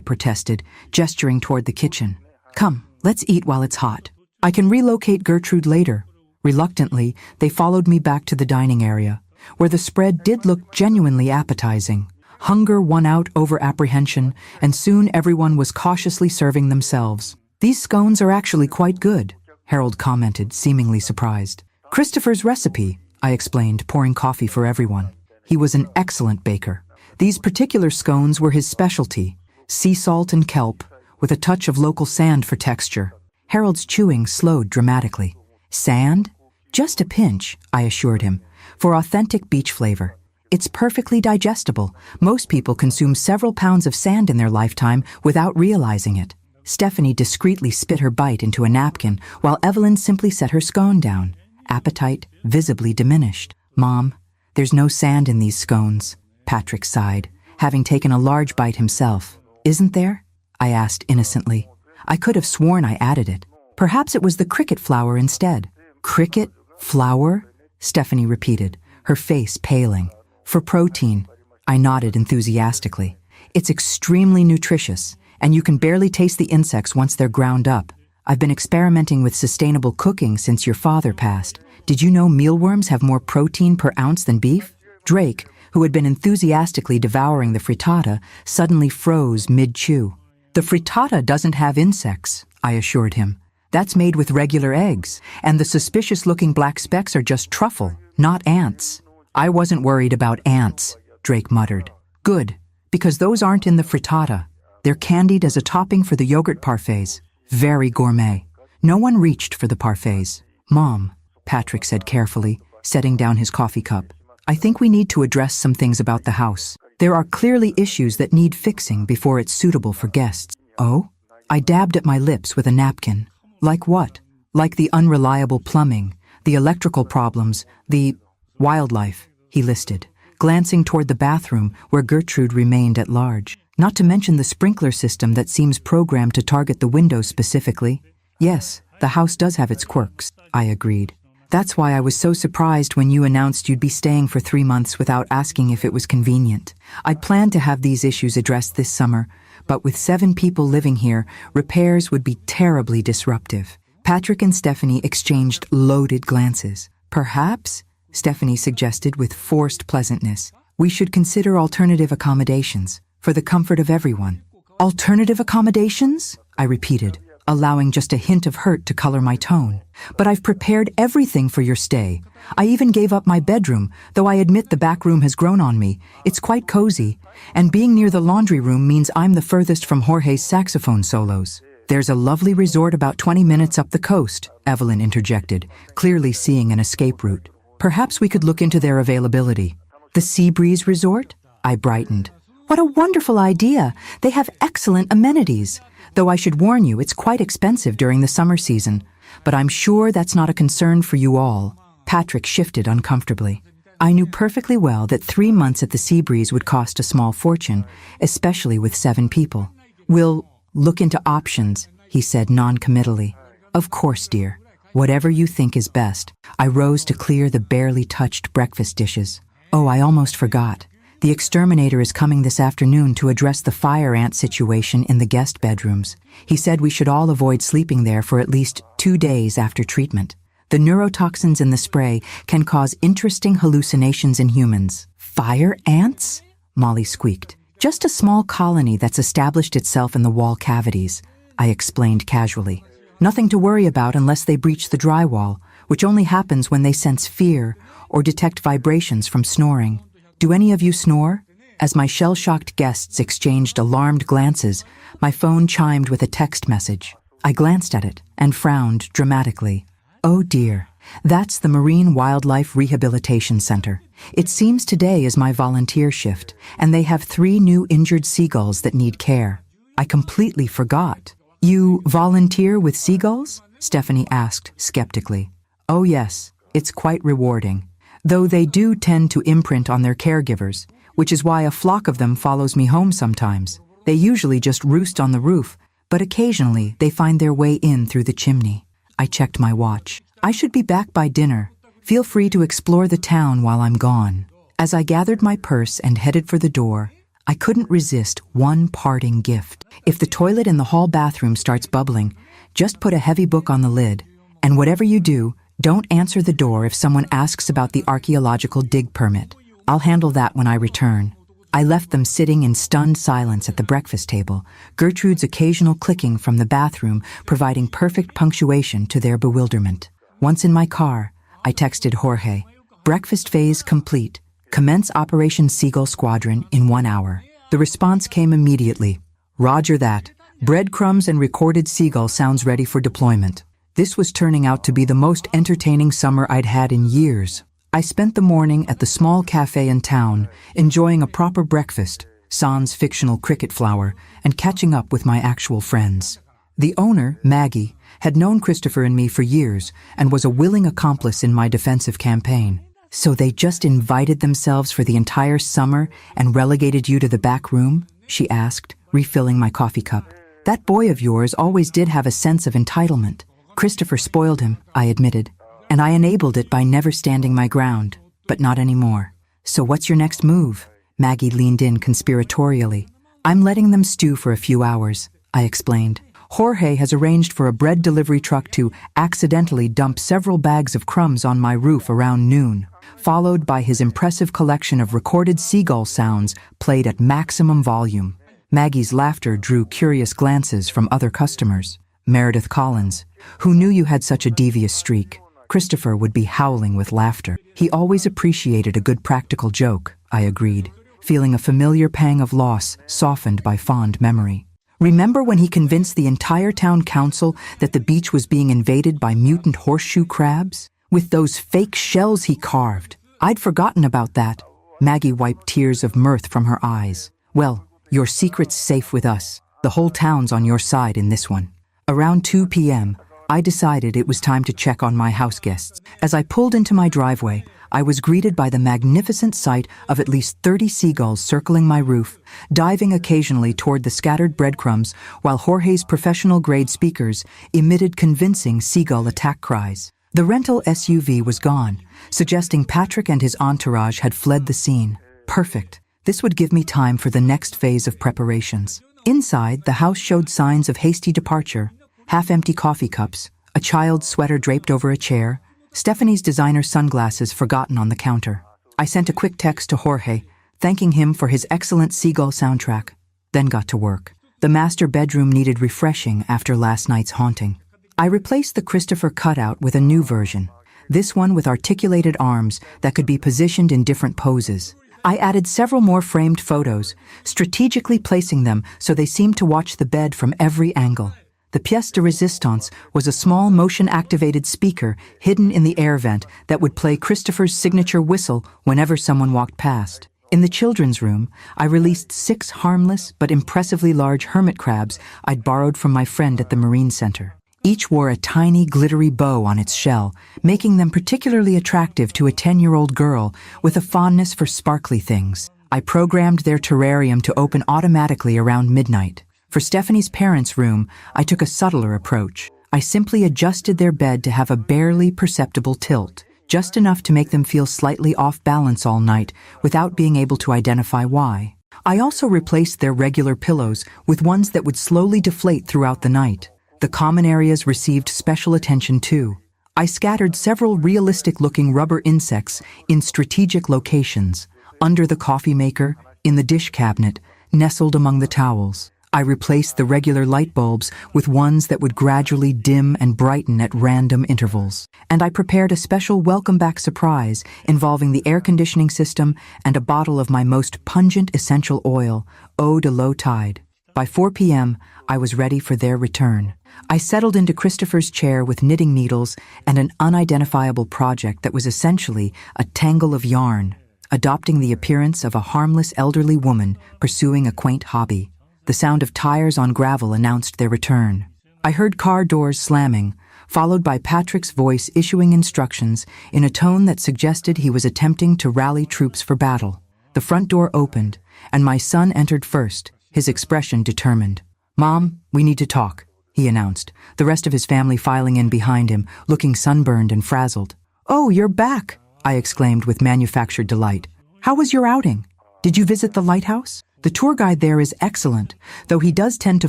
protested, gesturing toward the kitchen. "Come, let's eat while it's hot. I can relocate Gertrude later." Reluctantly, they followed me back to the dining area, where the spread did look genuinely appetizing. Hunger won out over apprehension, and soon everyone was cautiously serving themselves. "These scones are actually quite good," Harold commented, seemingly surprised. "Christopher's recipe," I explained, pouring coffee for everyone. He was an excellent baker. These particular scones were his specialty, sea salt and kelp, with a touch of local sand for texture. Harold's chewing slowed dramatically. "Sand? Just a pinch," I assured him, "for authentic beach flavor. It's perfectly digestible. Most people consume several pounds of sand in their lifetime without realizing it." Stephanie discreetly spit her bite into a napkin, while Evelyn simply set her scone down, appetite visibly diminished. "Mom, there's no sand in these scones," Patrick sighed, having taken a large bite himself. "Isn't there?" I asked innocently. I could have sworn I added it. Perhaps it was the cricket flour instead. "Cricket flour?" Stephanie repeated, her face paling. "For protein," I nodded enthusiastically. "It's extremely nutritious, and you can barely taste the insects once they're ground up. I've been experimenting with sustainable cooking since your father passed. Did you know mealworms have more protein per ounce than beef?" Drake, who had been enthusiastically devouring the frittata, suddenly froze mid-chew. "The frittata doesn't have insects," I assured him. "That's made with regular eggs, and the suspicious-looking black specks are just truffle, not ants." "I wasn't worried about ants," Drake muttered. "Good, because those aren't in the frittata. They're candied as a topping for the yogurt parfaits. Very gourmet." No one reached for the parfaits. "Mom," Patrick said carefully, setting down his coffee cup, "I think we need to address some things about the house. There are clearly issues that need fixing before it's suitable for guests." "Oh?" I dabbed at my lips with a napkin. "Like what?" "Like the unreliable plumbing, the electrical problems, the wildlife," he listed, glancing toward the bathroom where Gertrude remained at large. "Not to mention the sprinkler system that seems programmed to target the windows specifically." "Yes, the house does have its quirks," I agreed. "That's why I was so surprised when you announced you'd be staying for 3 months without asking if it was convenient. I'd planned to have these issues addressed this summer, but with 7 people living here, repairs would be terribly disruptive." Patrick and Stephanie exchanged loaded glances. "Perhaps," Stephanie suggested with forced pleasantness, "we should consider alternative accommodations for the comfort of everyone." "Alternative accommodations?" I repeated, allowing just a hint of hurt to color my tone. "But I've prepared everything for your stay. I even gave up my bedroom, though I admit the back room has grown on me. It's quite cozy, and being near the laundry room means I'm the furthest from Jorge's saxophone solos." "There's a lovely resort about 20 minutes up the coast," Evelyn interjected, clearly seeing an escape route. "Perhaps we could look into their availability." "The Seabreeze Resort?" I brightened. "What a wonderful idea! They have excellent amenities. Though I should warn you, it's quite expensive during the summer season. But I'm sure that's not a concern for you all." Patrick shifted uncomfortably. I knew perfectly well that 3 months at the Seabreeze would cost a small fortune, especially with 7 people. "We'll look into options," he said non-committally. "Of course, dear. Whatever you think is best." I rose to clear the barely touched breakfast dishes. "Oh, I almost forgot. The exterminator is coming this afternoon to address the fire ant situation in the guest bedrooms. He said we should all avoid sleeping there for at least 2 days after treatment. The neurotoxins in the spray can cause interesting hallucinations in humans." "Fire ants?" Molly squeaked. "Just a small colony that's established itself in the wall cavities," I explained casually. "Nothing to worry about unless they breach the drywall, which only happens when they sense fear or detect vibrations from snoring. Do any of you snore?" As my shell-shocked guests exchanged alarmed glances, my phone chimed with a text message. I glanced at it and frowned dramatically. "Oh dear, that's the Marine Wildlife Rehabilitation Center. It seems today is my volunteer shift, and they have 3 new injured seagulls that need care." I completely forgot. "You volunteer with seagulls?" Stephanie asked skeptically. "Oh yes, it's quite rewarding. though they do tend to imprint on their caregivers, which is why a flock of them follows me home sometimes. They usually just roost on the roof, but occasionally they find their way in through the chimney. I checked my watch. I should be back by dinner. Feel free to explore the town while I'm gone. As I gathered my purse and headed for the door, I couldn't resist one parting gift. If the toilet in the hall bathroom starts bubbling, just put a heavy book on the lid. And whatever you do, don't answer the door if someone asks about the archaeological dig permit. I'll handle that when I return. I left them sitting in stunned silence at the breakfast table, Gertrude's occasional clicking from the bathroom providing perfect punctuation to their bewilderment. Once in my car, I texted Jorge, "Breakfast phase complete. Commence Operation Seagull Squadron in 1 hour." The response came immediately. "Roger that. Breadcrumbs and recorded seagull sounds ready for deployment." This was turning out to be the most entertaining summer I'd had in years. I spent the morning at the small cafe in town, enjoying a proper breakfast, sans fictional cricket flower, and catching up with my actual friends. The owner, Maggie, had known Christopher and me for years and was a willing accomplice in my defensive campaign. "So they just invited themselves for the entire summer and relegated you to the back room?" she asked, refilling my coffee cup. "That boy of yours always did have a sense of entitlement." "Christopher spoiled him," I admitted, "and I enabled it by never standing my ground, but not anymore." "So what's your next move?" Maggie leaned in conspiratorially. "I'm letting them stew for a few hours," I explained. "Jorge has arranged for a bread delivery truck to accidentally dump several bags of crumbs on my roof around noon, followed by his impressive collection of recorded seagull sounds played at maximum volume." Maggie's laughter drew curious glances from other customers. Meredith Collins, "Who knew you had such a devious streak?" Christopher would be howling with laughter. He always appreciated a good practical joke, I agreed, feeling a familiar pang of loss softened by fond memory. "Remember when he convinced the entire town council that the beach was being invaded by mutant horseshoe crabs? With those fake shells he carved. I'd forgotten about that." Maggie wiped tears of mirth from her eyes. "Well, your secret's safe with us. The whole town's on your side in this one." Around 2 p.m., I decided it was time to check on my house guests. As I pulled into my driveway, I was greeted by the magnificent sight of at least 30 seagulls circling my roof, diving occasionally toward the scattered breadcrumbs, while Jorge's professional-grade speakers emitted convincing seagull attack cries. The rental SUV was gone, suggesting Patrick and his entourage had fled the scene. Perfect. This would give me time for the next phase of preparations. Inside, the house showed signs of hasty departure. Half-empty coffee cups, a child's sweater draped over a chair, Stephanie's designer sunglasses forgotten on the counter. I sent a quick text to Jorge, thanking him for his excellent seagull soundtrack, then got to work. The master bedroom needed refreshing after last night's haunting. I replaced the Christopher cutout with a new version, this one with articulated arms that could be positioned in different poses. I added several more framed photos, strategically placing them so they seemed to watch the bed from every angle. The pièce de résistance was a small motion-activated speaker hidden in the air vent that would play Christopher's signature whistle whenever someone walked past. In the children's room, I released 6 harmless but impressively large hermit crabs I'd borrowed from my friend at the Marine Center. Each wore a tiny, glittery bow on its shell, making them particularly attractive to a 10-year-old girl with a fondness for sparkly things. I programmed their terrarium to open automatically around midnight. For Stephanie's parents' room, I took a subtler approach. I simply adjusted their bed to have a barely perceptible tilt, just enough to make them feel slightly off balance all night without being able to identify why. I also replaced their regular pillows with ones that would slowly deflate throughout the night. The common areas received special attention too. I scattered several realistic-looking rubber insects in strategic locations, under the coffee maker, in the dish cabinet, nestled among the towels. I replaced the regular light bulbs with ones that would gradually dim and brighten at random intervals. And I prepared a special welcome-back surprise involving the air conditioning system and a bottle of my most pungent essential oil, Eau de Low Tide. By 4 p.m., I was ready for their return. I settled into Christopher's chair with knitting needles and an unidentifiable project that was essentially a tangle of yarn, adopting the appearance of a harmless elderly woman pursuing a quaint hobby. The sound of tires on gravel announced their return. I heard car doors slamming, followed by Patrick's voice issuing instructions in a tone that suggested he was attempting to rally troops for battle. The front door opened, and my son entered first, his expression determined. "Mom, we need to talk," he announced, the rest of his family filing in behind him, looking sunburned and frazzled. "Oh, you're back," I exclaimed with manufactured delight. "How was your outing? Did you visit the lighthouse? The tour guide there is excellent, though he does tend to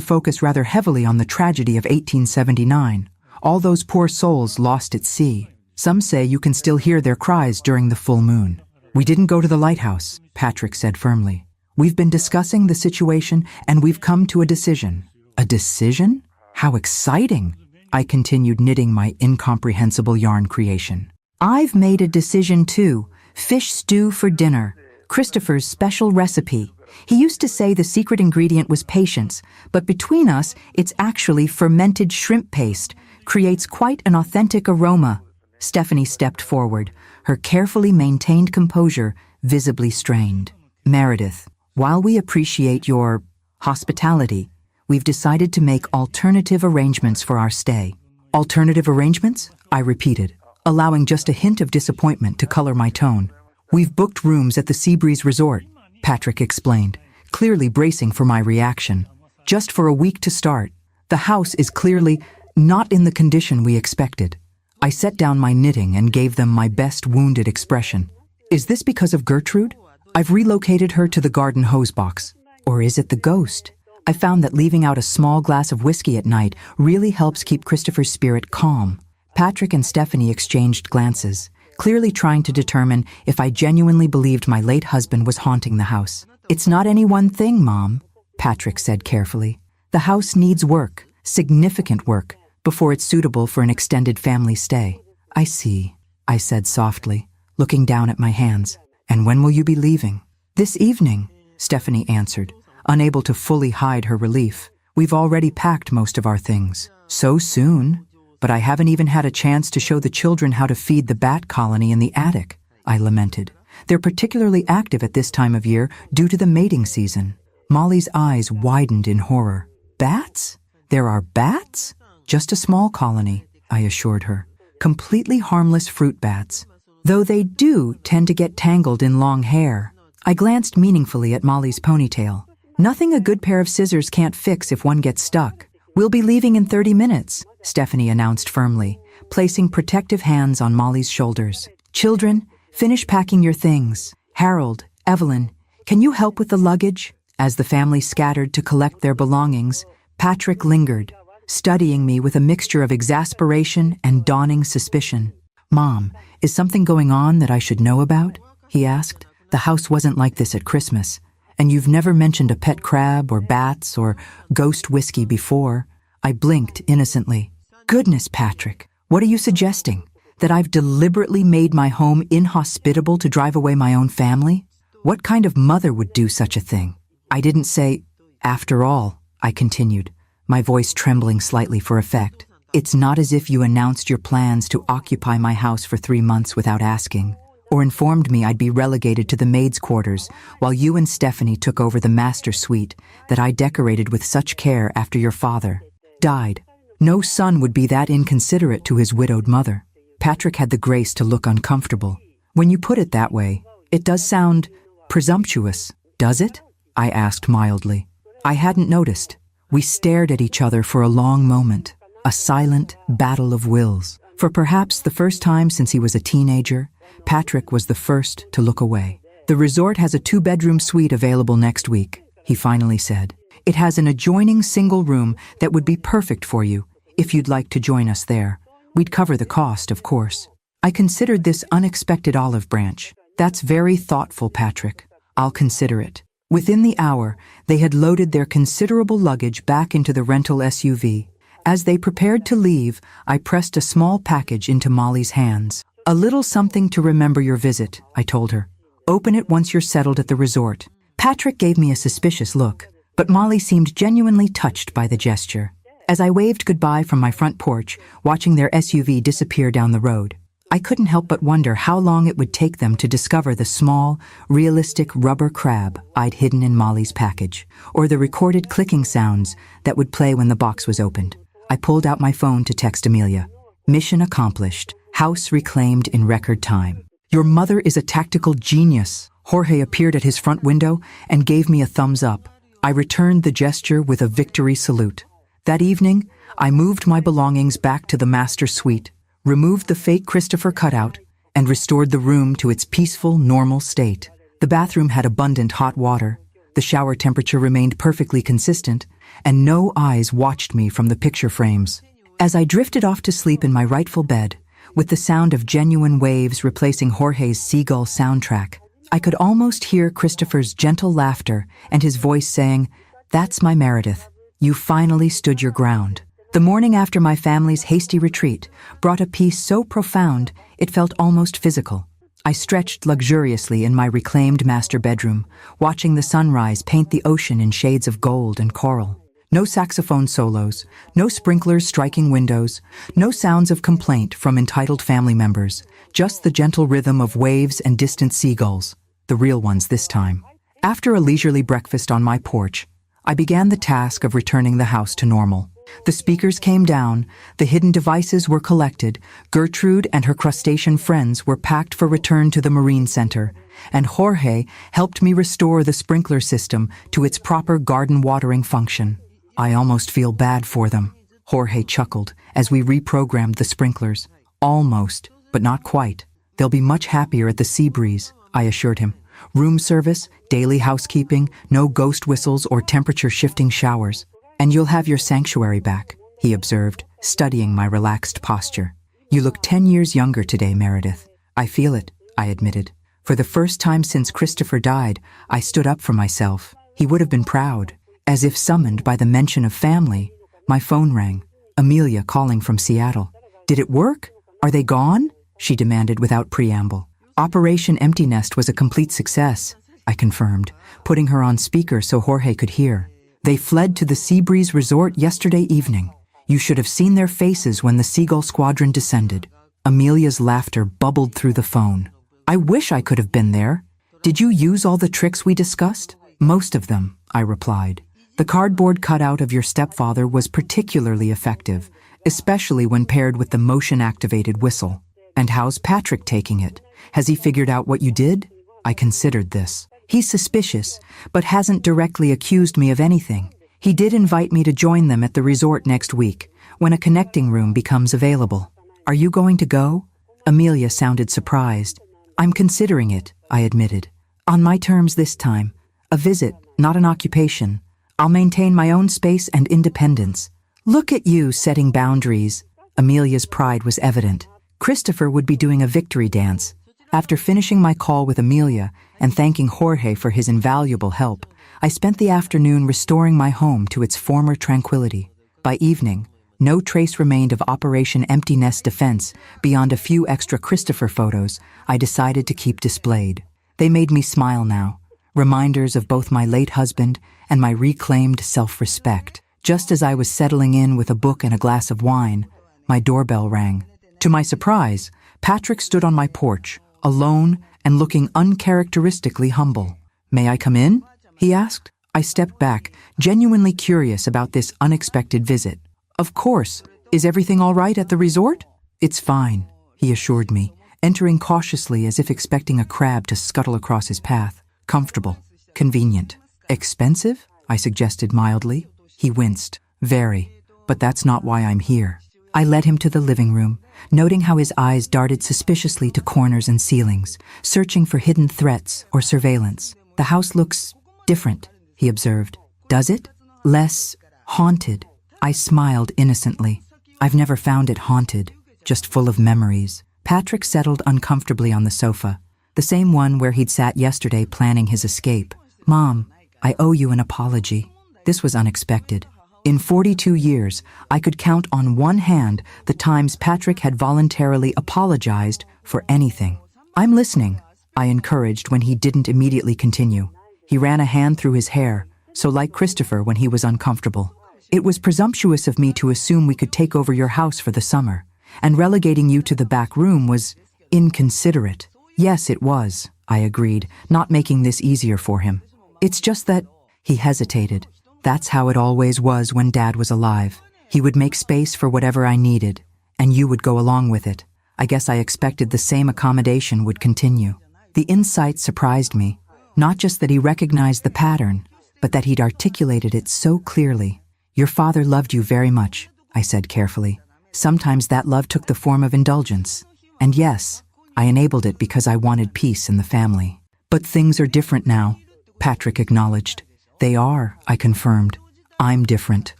focus rather heavily on the tragedy of 1879. All those poor souls lost at sea. Some say you can still hear their cries during the full moon." "We didn't go to the lighthouse," Patrick said firmly. "We've been discussing the situation and we've come to a decision." "A decision? How exciting!" I continued knitting my incomprehensible yarn creation. "I've made a decision too. Fish stew for dinner. Christopher's special recipe. He used to say the secret ingredient was patience, but between us, it's actually fermented shrimp paste. Creates quite an authentic aroma." Stephanie stepped forward, her carefully maintained composure visibly strained. "Meredith, while we appreciate your hospitality, we've decided to make alternative arrangements for our stay." "Alternative arrangements?" I repeated, allowing just a hint of disappointment to color my tone. "We've booked rooms at the Seabreeze Resort," Patrick explained, clearly bracing for my reaction. "Just for a week to start. The house is clearly not in the condition we expected." I set down my knitting and gave them my best wounded expression. "Is this because of Gertrude? I've relocated her to the garden hose box. Or is it the ghost? I found that leaving out a small glass of whiskey at night really helps keep Christopher's spirit calm." Patrick and Stephanie exchanged glances, clearly trying to determine if I genuinely believed my late husband was haunting the house. "It's not any one thing, Mom," Patrick said carefully. "The house needs work, significant work, before it's suitable for an extended family stay." "I see," I said softly, looking down at my hands. "And when will you be leaving?" "This evening," Stephanie answered, unable to fully hide her relief. "We've already packed most of our things." "So soon? But I haven't even had a chance to show the children how to feed the bat colony in the attic," I lamented. "They're particularly active at this time of year due to the mating season." Molly's eyes widened in horror. "Bats? There are bats?" "Just a small colony," I assured her. "Completely harmless fruit bats. Though they do tend to get tangled in long hair." I glanced meaningfully at Molly's ponytail. "Nothing a good pair of scissors can't fix if one gets stuck." "We'll be leaving in 30 minutes, Stephanie announced firmly, placing protective hands on Molly's shoulders. "Children, finish packing your things. Harold, Evelyn, can you help with the luggage?" As the family scattered to collect their belongings, Patrick lingered, studying me with a mixture of exasperation and dawning suspicion. "Mom, is something going on that I should know about?" he asked. "The house wasn't like this at Christmas, and you've never mentioned a pet crab or bats or ghost whiskey before." I blinked innocently. "Goodness, Patrick, what are you suggesting? That I've deliberately made my home inhospitable to drive away my own family? What kind of mother would do such a thing?" "I didn't say—" "After all," I continued, my voice trembling slightly for effect, "it's not as if you announced your plans to occupy my house for 3 months without asking, or informed me I'd be relegated to the maid's quarters while you and Stephanie took over the master suite that I decorated with such care after your father died. No son would be that inconsiderate to his widowed mother." Patrick had the grace to look uncomfortable. "When you put it that way, it does sound presumptuous, does it?" I asked mildly. I hadn't noticed. We stared at each other for a long moment, a silent battle of wills. For perhaps the first time since he was a teenager, Patrick was the first to look away. "The resort has a 2-bedroom suite available next week," he finally said. "It has an adjoining single room that would be perfect for you, if you'd like to join us there. We'd cover the cost, of course." I considered this unexpected olive branch. "That's very thoughtful, Patrick. I'll consider it." Within the hour, they had loaded their considerable luggage back into the rental SUV. As they prepared to leave, I pressed a small package into Molly's hands. "A little something to remember your visit," I told her. "Open it once you're settled at the resort." Patrick gave me a suspicious look, but Molly seemed genuinely touched by the gesture. As I waved goodbye from my front porch, watching their SUV disappear down the road, I couldn't help but wonder how long it would take them to discover the small, realistic rubber crab I'd hidden in Molly's package, or the recorded clicking sounds that would play when the box was opened. I pulled out my phone to text Amelia. Mission accomplished. House reclaimed in record time. Your mother is a tactical genius. Jorge appeared at his front window and gave me a thumbs up. I returned the gesture with a victory salute. That evening, I moved my belongings back to the master suite, removed the fake Christopher cutout, and restored the room to its peaceful, normal state. The bathroom had abundant hot water, the shower temperature remained perfectly consistent, and no eyes watched me from the picture frames. As I drifted off to sleep in my rightful bed, with the sound of genuine waves replacing Jorge's seagull soundtrack, I could almost hear Christopher's gentle laughter and his voice saying, "That's my Meredith. You finally stood your ground." The morning after my family's hasty retreat brought a peace so profound it felt almost physical. I stretched luxuriously in my reclaimed master bedroom, watching the sunrise paint the ocean in shades of gold and coral. No saxophone solos, no sprinklers striking windows, no sounds of complaint from entitled family members, just the gentle rhythm of waves and distant seagulls, the real ones this time. After a leisurely breakfast on my porch, I began the task of returning the house to normal. The speakers came down, the hidden devices were collected, Gertrude and her crustacean friends were packed for return to the Marine Center, and Jorge helped me restore the sprinkler system to its proper garden watering function. I almost feel bad for them, Jorge chuckled as we reprogrammed the sprinklers. Almost, but not quite. They'll be much happier at the sea breeze, I assured him. Room service, daily housekeeping, no ghost whistles or temperature-shifting showers. And you'll have your sanctuary back, he observed, studying my relaxed posture. You look 10 years younger today, Meredith. I feel it, I admitted. For the first time since Christopher died, I stood up for myself. He would have been proud. As if summoned by the mention of family, my phone rang. Amelia calling from Seattle. Did it work? Are they gone? She demanded without preamble. Operation Empty Nest was a complete success, I confirmed, putting her on speaker so Jorge could hear. They fled to the Seabreeze Resort yesterday evening. You should have seen their faces when the Seagull Squadron descended. Amelia's laughter bubbled through the phone. I wish I could have been there. Did you use all the tricks we discussed? Most of them, I replied. The cardboard cutout of your stepfather was particularly effective, especially when paired with the motion-activated whistle. And how's Patrick taking it? Has he figured out what you did? I considered this. He's suspicious, but hasn't directly accused me of anything. He did invite me to join them at the resort next week, when a connecting room becomes available. Are you going to go? Amelia sounded surprised. I'm considering it, I admitted. On my terms this time. A visit, not an occupation. I'll maintain my own space and independence. Look at you setting boundaries. Amelia's pride was evident. Christopher would be doing a victory dance. After finishing my call with Amelia and thanking Jorge for his invaluable help, I spent the afternoon restoring my home to its former tranquility. By evening, no trace remained of Operation Empty Nest defense beyond a few extra Christopher photos I decided to keep displayed. They made me smile now, reminders of both my late husband and my reclaimed self-respect. Just as I was settling in with a book and a glass of wine, my doorbell rang. To my surprise, Patrick stood on my porch, alone and looking uncharacteristically humble. "May I come in?" he asked. I stepped back, genuinely curious about this unexpected visit. "Of course. Is everything all right at the resort?" "It's fine," he assured me, entering cautiously as if expecting a crab to scuttle across his path. "Comfortable. Convenient. Expensive?" I suggested mildly. He winced. "Very. But that's not why I'm here." I led him to the living room, noting how his eyes darted suspiciously to corners and ceilings, searching for hidden threats or surveillance. "The house looks different," he observed. "Does it? Less haunted." I smiled innocently. "I've never found it haunted, just full of memories." Patrick settled uncomfortably on the sofa, the same one where he'd sat yesterday planning his escape. "Mom, I owe you an apology." This was unexpected. In 42 years, I could count on one hand the times Patrick had voluntarily apologized for anything. "I'm listening," I encouraged when he didn't immediately continue. He ran a hand through his hair, so like Christopher when he was uncomfortable. "It was presumptuous of me to assume we could take over your house for the summer, and relegating you to the back room was inconsiderate." "Yes, it was," I agreed, not making this easier for him. "It's just that—" He hesitated. "That's how it always was when Dad was alive. He would make space for whatever I needed, and you would go along with it. I guess I expected the same accommodation would continue. The insight surprised me, not just that he recognized the pattern, but that he'd articulated it so clearly. Your father loved you very much, I said carefully. Sometimes that love took the form of indulgence. And yes, I enabled it because I wanted peace in the family. But things are different now, Patrick acknowledged. They are, I confirmed. I'm different.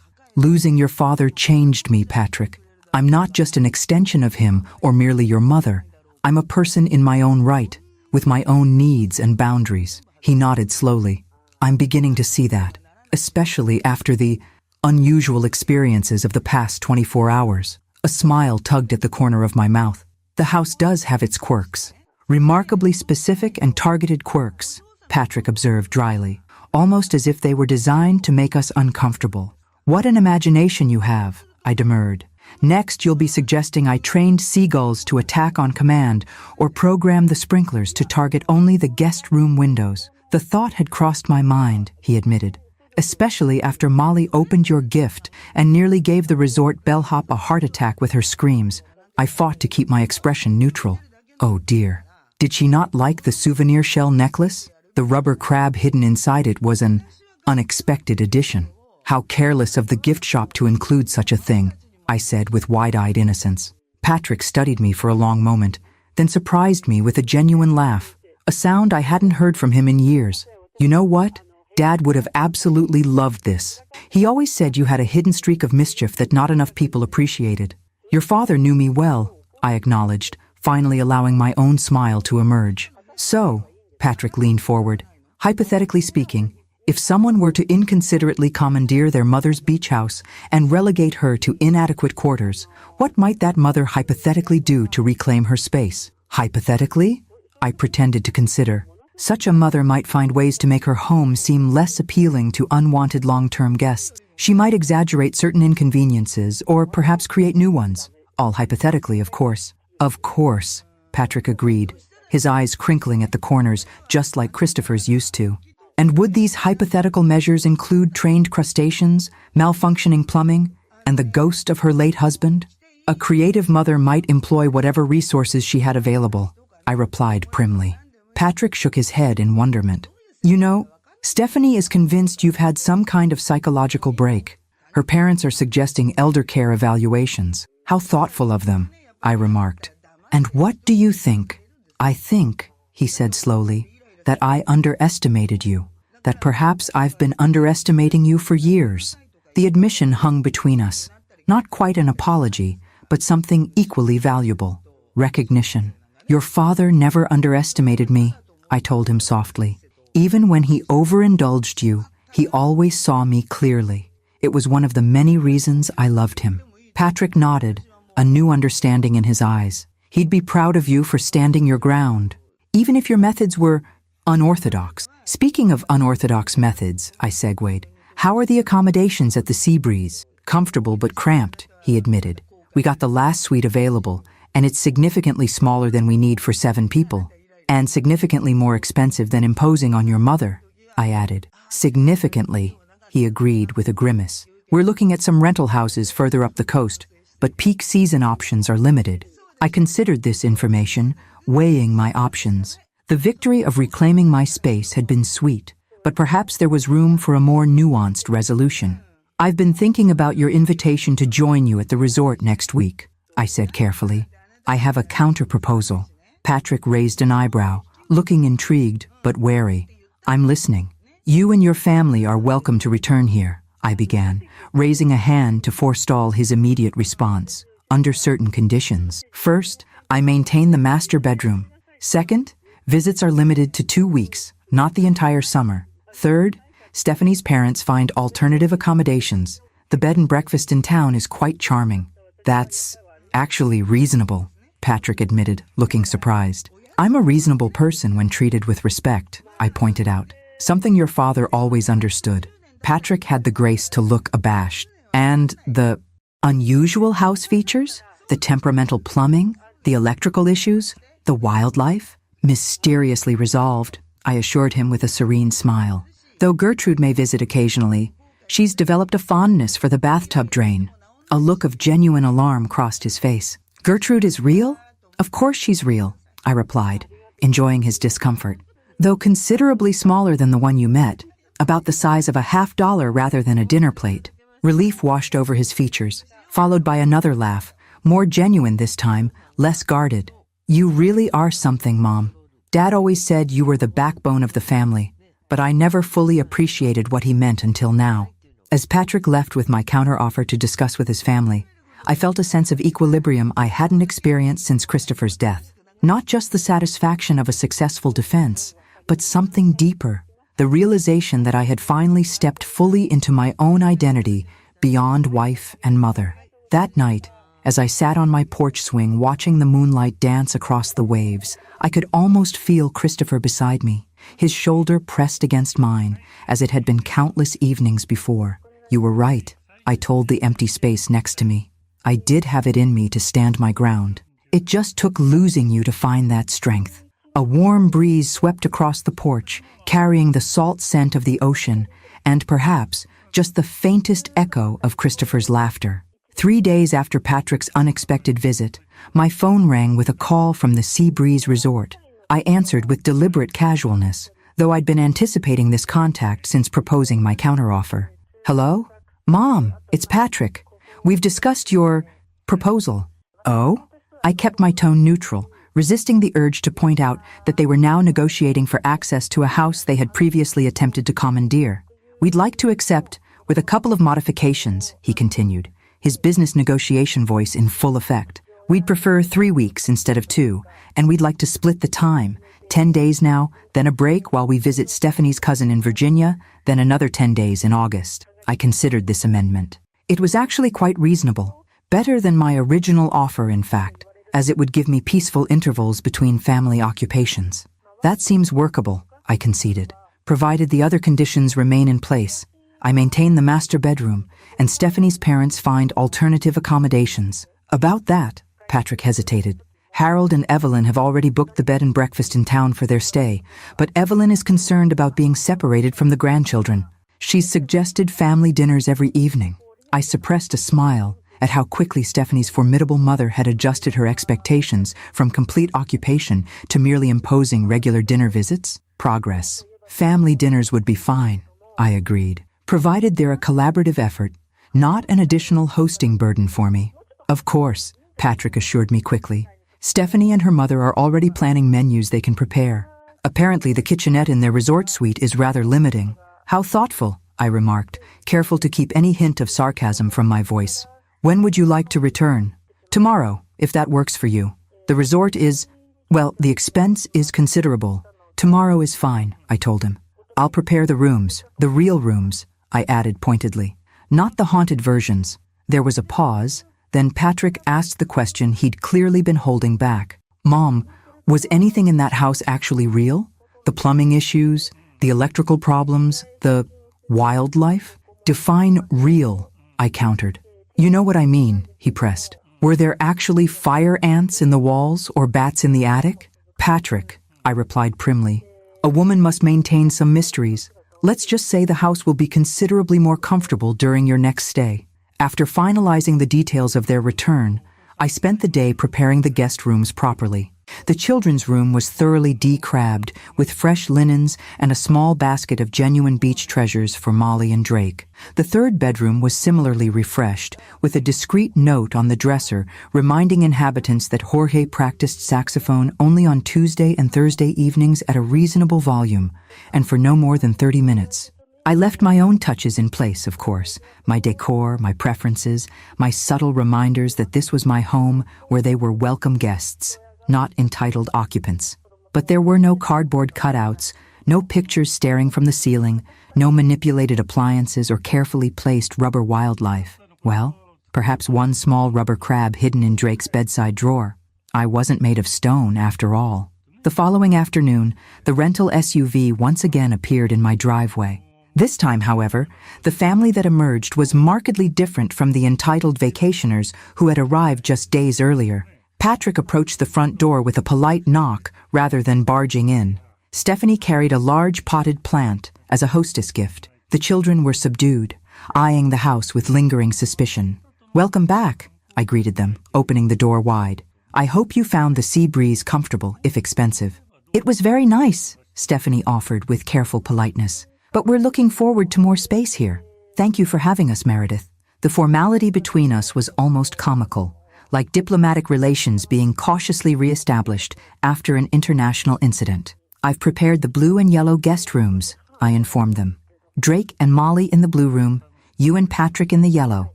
Losing your father changed me, Patrick. I'm not just an extension of him or merely your mother. I'm a person in my own right, with my own needs and boundaries. He nodded slowly. I'm beginning to see that, especially after the unusual experiences of the past 24 hours. A smile tugged at the corner of my mouth. The house does have its quirks. Remarkably specific and targeted quirks, Patrick observed dryly, almost as if they were designed to make us uncomfortable. What an imagination you have, I demurred. Next, you'll be suggesting I trained seagulls to attack on command or program the sprinklers to target only the guest room windows. The thought had crossed my mind, he admitted, especially after Molly opened your gift and nearly gave the resort bellhop a heart attack with her screams. I fought to keep my expression neutral. Oh dear. Did she not like the souvenir shell necklace? The rubber crab hidden inside it was an unexpected addition. How careless of the gift shop to include such a thing, I said with wide-eyed innocence. Patrick studied me for a long moment, then surprised me with a genuine laugh, a sound I hadn't heard from him in years. You know what? Dad would have absolutely loved this. He always said you had a hidden streak of mischief that not enough people appreciated. Your father knew me well, I acknowledged, finally allowing my own smile to emerge. So, Patrick leaned forward, hypothetically speaking, if someone were to inconsiderately commandeer their mother's beach house and relegate her to inadequate quarters, what might that mother hypothetically do to reclaim her space? Hypothetically? I pretended to consider. Such a mother might find ways to make her home seem less appealing to unwanted long-term guests. She might exaggerate certain inconveniences or perhaps create new ones. All hypothetically, of course. Of course, Patrick agreed, his eyes crinkling at the corners just like Christopher's used to. And would these hypothetical measures include trained crustaceans, malfunctioning plumbing, and the ghost of her late husband? A creative mother might employ whatever resources she had available, I replied primly. Patrick shook his head in wonderment. You know, Stephanie is convinced you've had some kind of psychological break. Her parents are suggesting elder care evaluations. How thoughtful of them, I remarked. And what do you think? I think, he said slowly, that I underestimated you, that perhaps I've been underestimating you for years. The admission hung between us, not quite an apology, but something equally valuable, recognition. Your father never underestimated me, I told him softly. Even when he overindulged you, he always saw me clearly. It was one of the many reasons I loved him. Patrick nodded, a new understanding in his eyes. He'd be proud of you for standing your ground, even if your methods were unorthodox. Speaking of unorthodox methods, I segued, how are the accommodations at the Seabreeze? Comfortable but cramped, he admitted. We got the last suite available, and it's significantly smaller than we need for 7 people. And significantly more expensive than imposing on your mother, I added. Significantly, he agreed with a grimace. We're looking at some rental houses further up the coast, but peak season options are limited. I considered this information, weighing my options. The victory of reclaiming my space had been sweet, but perhaps there was room for a more nuanced resolution. I've been thinking about your invitation to join you at the resort next week, I said carefully. I have a counter-proposal. Patrick raised an eyebrow, looking intrigued but wary. I'm listening. You and your family are welcome to return here, I began, raising a hand to forestall his immediate response, under certain conditions. First, I maintain the master bedroom. Second, visits are limited to 2 weeks, not the entire summer. Third, Stephanie's parents find alternative accommodations. The bed and breakfast in town is quite charming. That's actually reasonable, Patrick admitted, looking surprised. I'm a reasonable person when treated with respect, I pointed out, something your father always understood. Patrick had the grace to look abashed. And the unusual house features? The temperamental plumbing? The electrical issues? The wildlife? Mysteriously resolved, I assured him with a serene smile. Though Gertrude may visit occasionally, she's developed a fondness for the bathtub drain. A look of genuine alarm crossed his face. "Gertrude is real? Of course she's real," I replied, enjoying his discomfort. "Though considerably smaller than the one you met, about the size of a $50 rather than a dinner plate." Relief washed over his features, followed by another laugh, more genuine this time, less guarded. "You really are something, Mom. Dad always said you were the backbone of the family, but I never fully appreciated what he meant until now." As Patrick left with my counteroffer to discuss with his family, I felt a sense of equilibrium I hadn't experienced since Christopher's death. Not just the satisfaction of a successful defense, but something deeper, the realization that I had finally stepped fully into my own identity beyond wife and mother. That night, as I sat on my porch swing watching the moonlight dance across the waves, I could almost feel Christopher beside me, his shoulder pressed against mine, as it had been countless evenings before. "You were right," I told the empty space next to me. "I did have it in me to stand my ground. It just took losing you to find that strength." A warm breeze swept across the porch, carrying the salt scent of the ocean, and perhaps just the faintest echo of Christopher's laughter. 3 days after Patrick's unexpected visit, my phone rang with a call from the Sea Breeze Resort. I answered with deliberate casualness, though I'd been anticipating this contact since proposing my counteroffer. "Hello? Mom, it's Patrick. We've discussed your proposal." "Oh?" I kept my tone neutral, resisting the urge to point out that they were now negotiating for access to a house they had previously attempted to commandeer. "We'd like to accept, with a couple of modifications," he continued, his business negotiation voice in full effect. "We'd prefer 3 weeks instead of 2, and we'd like to split the time. 10 days now, then a break while we visit Stephanie's cousin in Virginia, then another 10 days in August." I considered this amendment. It was actually quite reasonable, better than my original offer, in fact, as it would give me peaceful intervals between family occupations. "That seems workable," I conceded, "provided the other conditions remain in place. I maintain the master bedroom, and Stephanie's parents find alternative accommodations." "About that," Patrick hesitated. "Harold and Evelyn have already booked the bed and breakfast in town for their stay, but Evelyn is concerned about being separated from the grandchildren. She's suggested family dinners every evening." I suppressed a smile at how quickly Stephanie's formidable mother had adjusted her expectations from complete occupation to merely imposing regular dinner visits. Progress. "Family dinners would be fine," I agreed, "provided they're a collaborative effort, not an additional hosting burden for me." "Of course," Patrick assured me quickly. "Stephanie and her mother are already planning menus they can prepare. Apparently the kitchenette in their resort suite is rather limiting." "How thoughtful," I remarked, careful to keep any hint of sarcasm from my voice. "When would you like to return?" "Tomorrow, if that works for you. The resort is, well, the expense is considerable." "Tomorrow is fine," I told him. "I'll prepare the rooms, the real rooms," I added pointedly. "Not the haunted versions." There was a pause, then Patrick asked the question he'd clearly been holding back. "Mom, was anything in that house actually real? The plumbing issues, the electrical problems, the wildlife?" "Define real," I countered. "You know what I mean," he pressed. "Were there actually fire ants in the walls or bats in the attic?" "Patrick," I replied primly, "a woman must maintain some mysteries. Let's just say the house will be considerably more comfortable during your next stay." After finalizing the details of their return, I spent the day preparing the guest rooms properly. The children's room was thoroughly decrabbed, with fresh linens and a small basket of genuine beach treasures for Molly and Drake. The third bedroom was similarly refreshed, with a discreet note on the dresser reminding inhabitants that Jorge practiced saxophone only on Tuesday and Thursday evenings at a reasonable volume, and for no more than 30 minutes. I left my own touches in place, of course, my decor, my preferences, my subtle reminders that this was my home where they were welcome guests, not entitled occupants. But there were no cardboard cutouts, no pictures staring from the ceiling, no manipulated appliances or carefully placed rubber wildlife. Well, perhaps one small rubber crab hidden in Drake's bedside drawer. I wasn't made of stone, after all. The following afternoon, the rental SUV once again appeared in my driveway. This time, however, the family that emerged was markedly different from the entitled vacationers who had arrived just days earlier. Patrick approached the front door with a polite knock rather than barging in. Stephanie carried a large potted plant as a hostess gift. The children were subdued, eyeing the house with lingering suspicion. Welcome back, I greeted them, opening the door wide. I hope you found the sea breeze comfortable, if expensive. It was very nice, Stephanie offered with careful politeness. But we're looking forward to more space here. Thank you for having us, Meredith. The formality between us was almost comical, like diplomatic relations being cautiously reestablished after an international incident. I've prepared the blue and yellow guest rooms, I informed them. Drake and Molly in the blue room, you and Patrick in the yellow.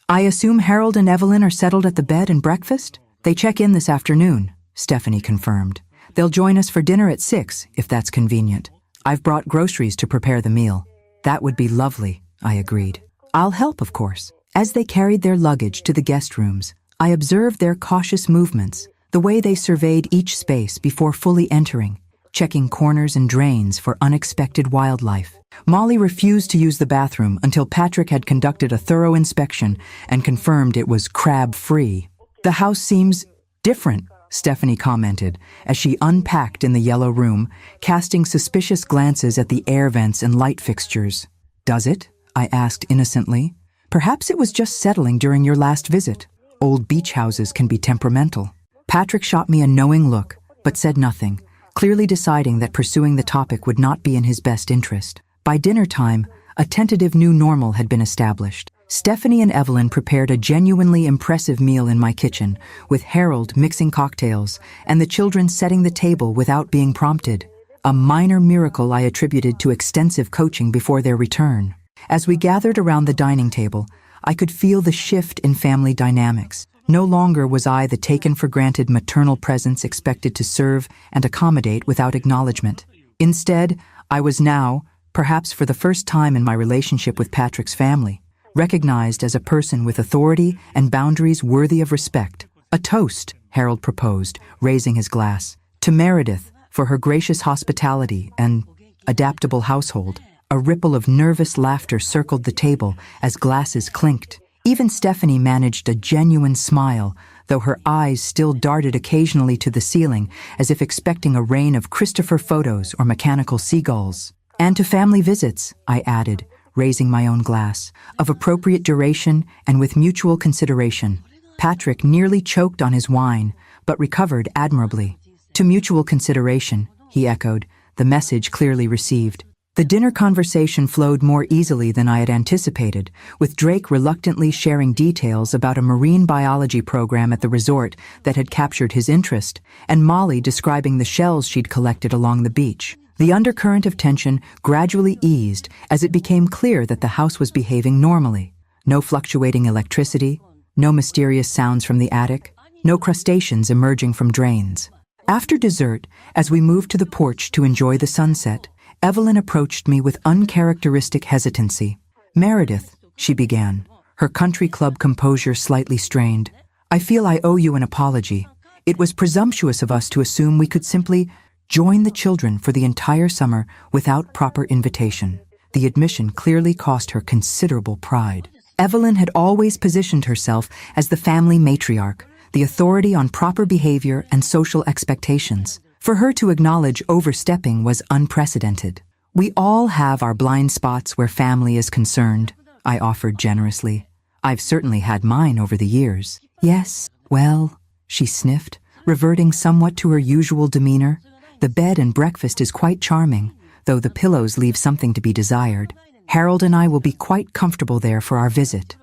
I assume Harold and Evelyn are settled at the bed and breakfast? They check in this afternoon, Stephanie confirmed. They'll join us for dinner at 6, if that's convenient. I've brought groceries to prepare the meal. That would be lovely, I agreed. I'll help, of course. As they carried their luggage to the guest rooms, I observed their cautious movements, the way they surveyed each space before fully entering, checking corners and drains for unexpected wildlife. Molly refused to use the bathroom until Patrick had conducted a thorough inspection and confirmed it was crab-free. The house seems different, Stephanie commented as she unpacked in the yellow room, casting suspicious glances at the air vents and light fixtures. Does it? I asked innocently. Perhaps it was just settling during your last visit. Old beach houses can be temperamental. Patrick shot me a knowing look, but said nothing, clearly deciding that pursuing the topic would not be in his best interest. By dinner time, a tentative new normal had been established. Stephanie and Evelyn prepared a genuinely impressive meal in my kitchen, with Harold mixing cocktails and the children setting the table without being prompted, a minor miracle I attributed to extensive coaching before their return. As we gathered around the dining table, I could feel the shift in family dynamics. No longer was I the taken-for-granted maternal presence expected to serve and accommodate without acknowledgement. Instead, I was now, perhaps for the first time in my relationship with Patrick's family, recognized as a person with authority and boundaries worthy of respect. A toast, Harold proposed, raising his glass, to Meredith for her gracious hospitality and adaptable household. A ripple of nervous laughter circled the table as glasses clinked. Even Stephanie managed a genuine smile, though her eyes still darted occasionally to the ceiling as if expecting a rain of Christopher photos or mechanical seagulls. And to family visits, I added, raising my own glass, of appropriate duration and with mutual consideration. Patrick nearly choked on his wine, but recovered admirably. To mutual consideration, he echoed, the message clearly received. The dinner conversation flowed more easily than I had anticipated, with Drake reluctantly sharing details about a marine biology program at the resort that had captured his interest, and Molly describing the shells she'd collected along the beach. The undercurrent of tension gradually eased as it became clear that the house was behaving normally. No fluctuating electricity, no mysterious sounds from the attic, no crustaceans emerging from drains. After dessert, as we moved to the porch to enjoy the sunset, Evelyn approached me with uncharacteristic hesitancy. Meredith, she began, her country club composure slightly strained. I feel I owe you an apology. It was presumptuous of us to assume we could simply join the children for the entire summer without proper invitation. The admission clearly cost her considerable pride. Evelyn had always positioned herself as the family matriarch, the authority on proper behavior and social expectations. For her to acknowledge overstepping was unprecedented. We all have our blind spots where family is concerned, I offered generously. I've certainly had mine over the years. Yes, well, she sniffed, reverting somewhat to her usual demeanor. The bed and breakfast is quite charming, though the pillows leave something to be desired. Harold and I will be quite comfortable there for our visit,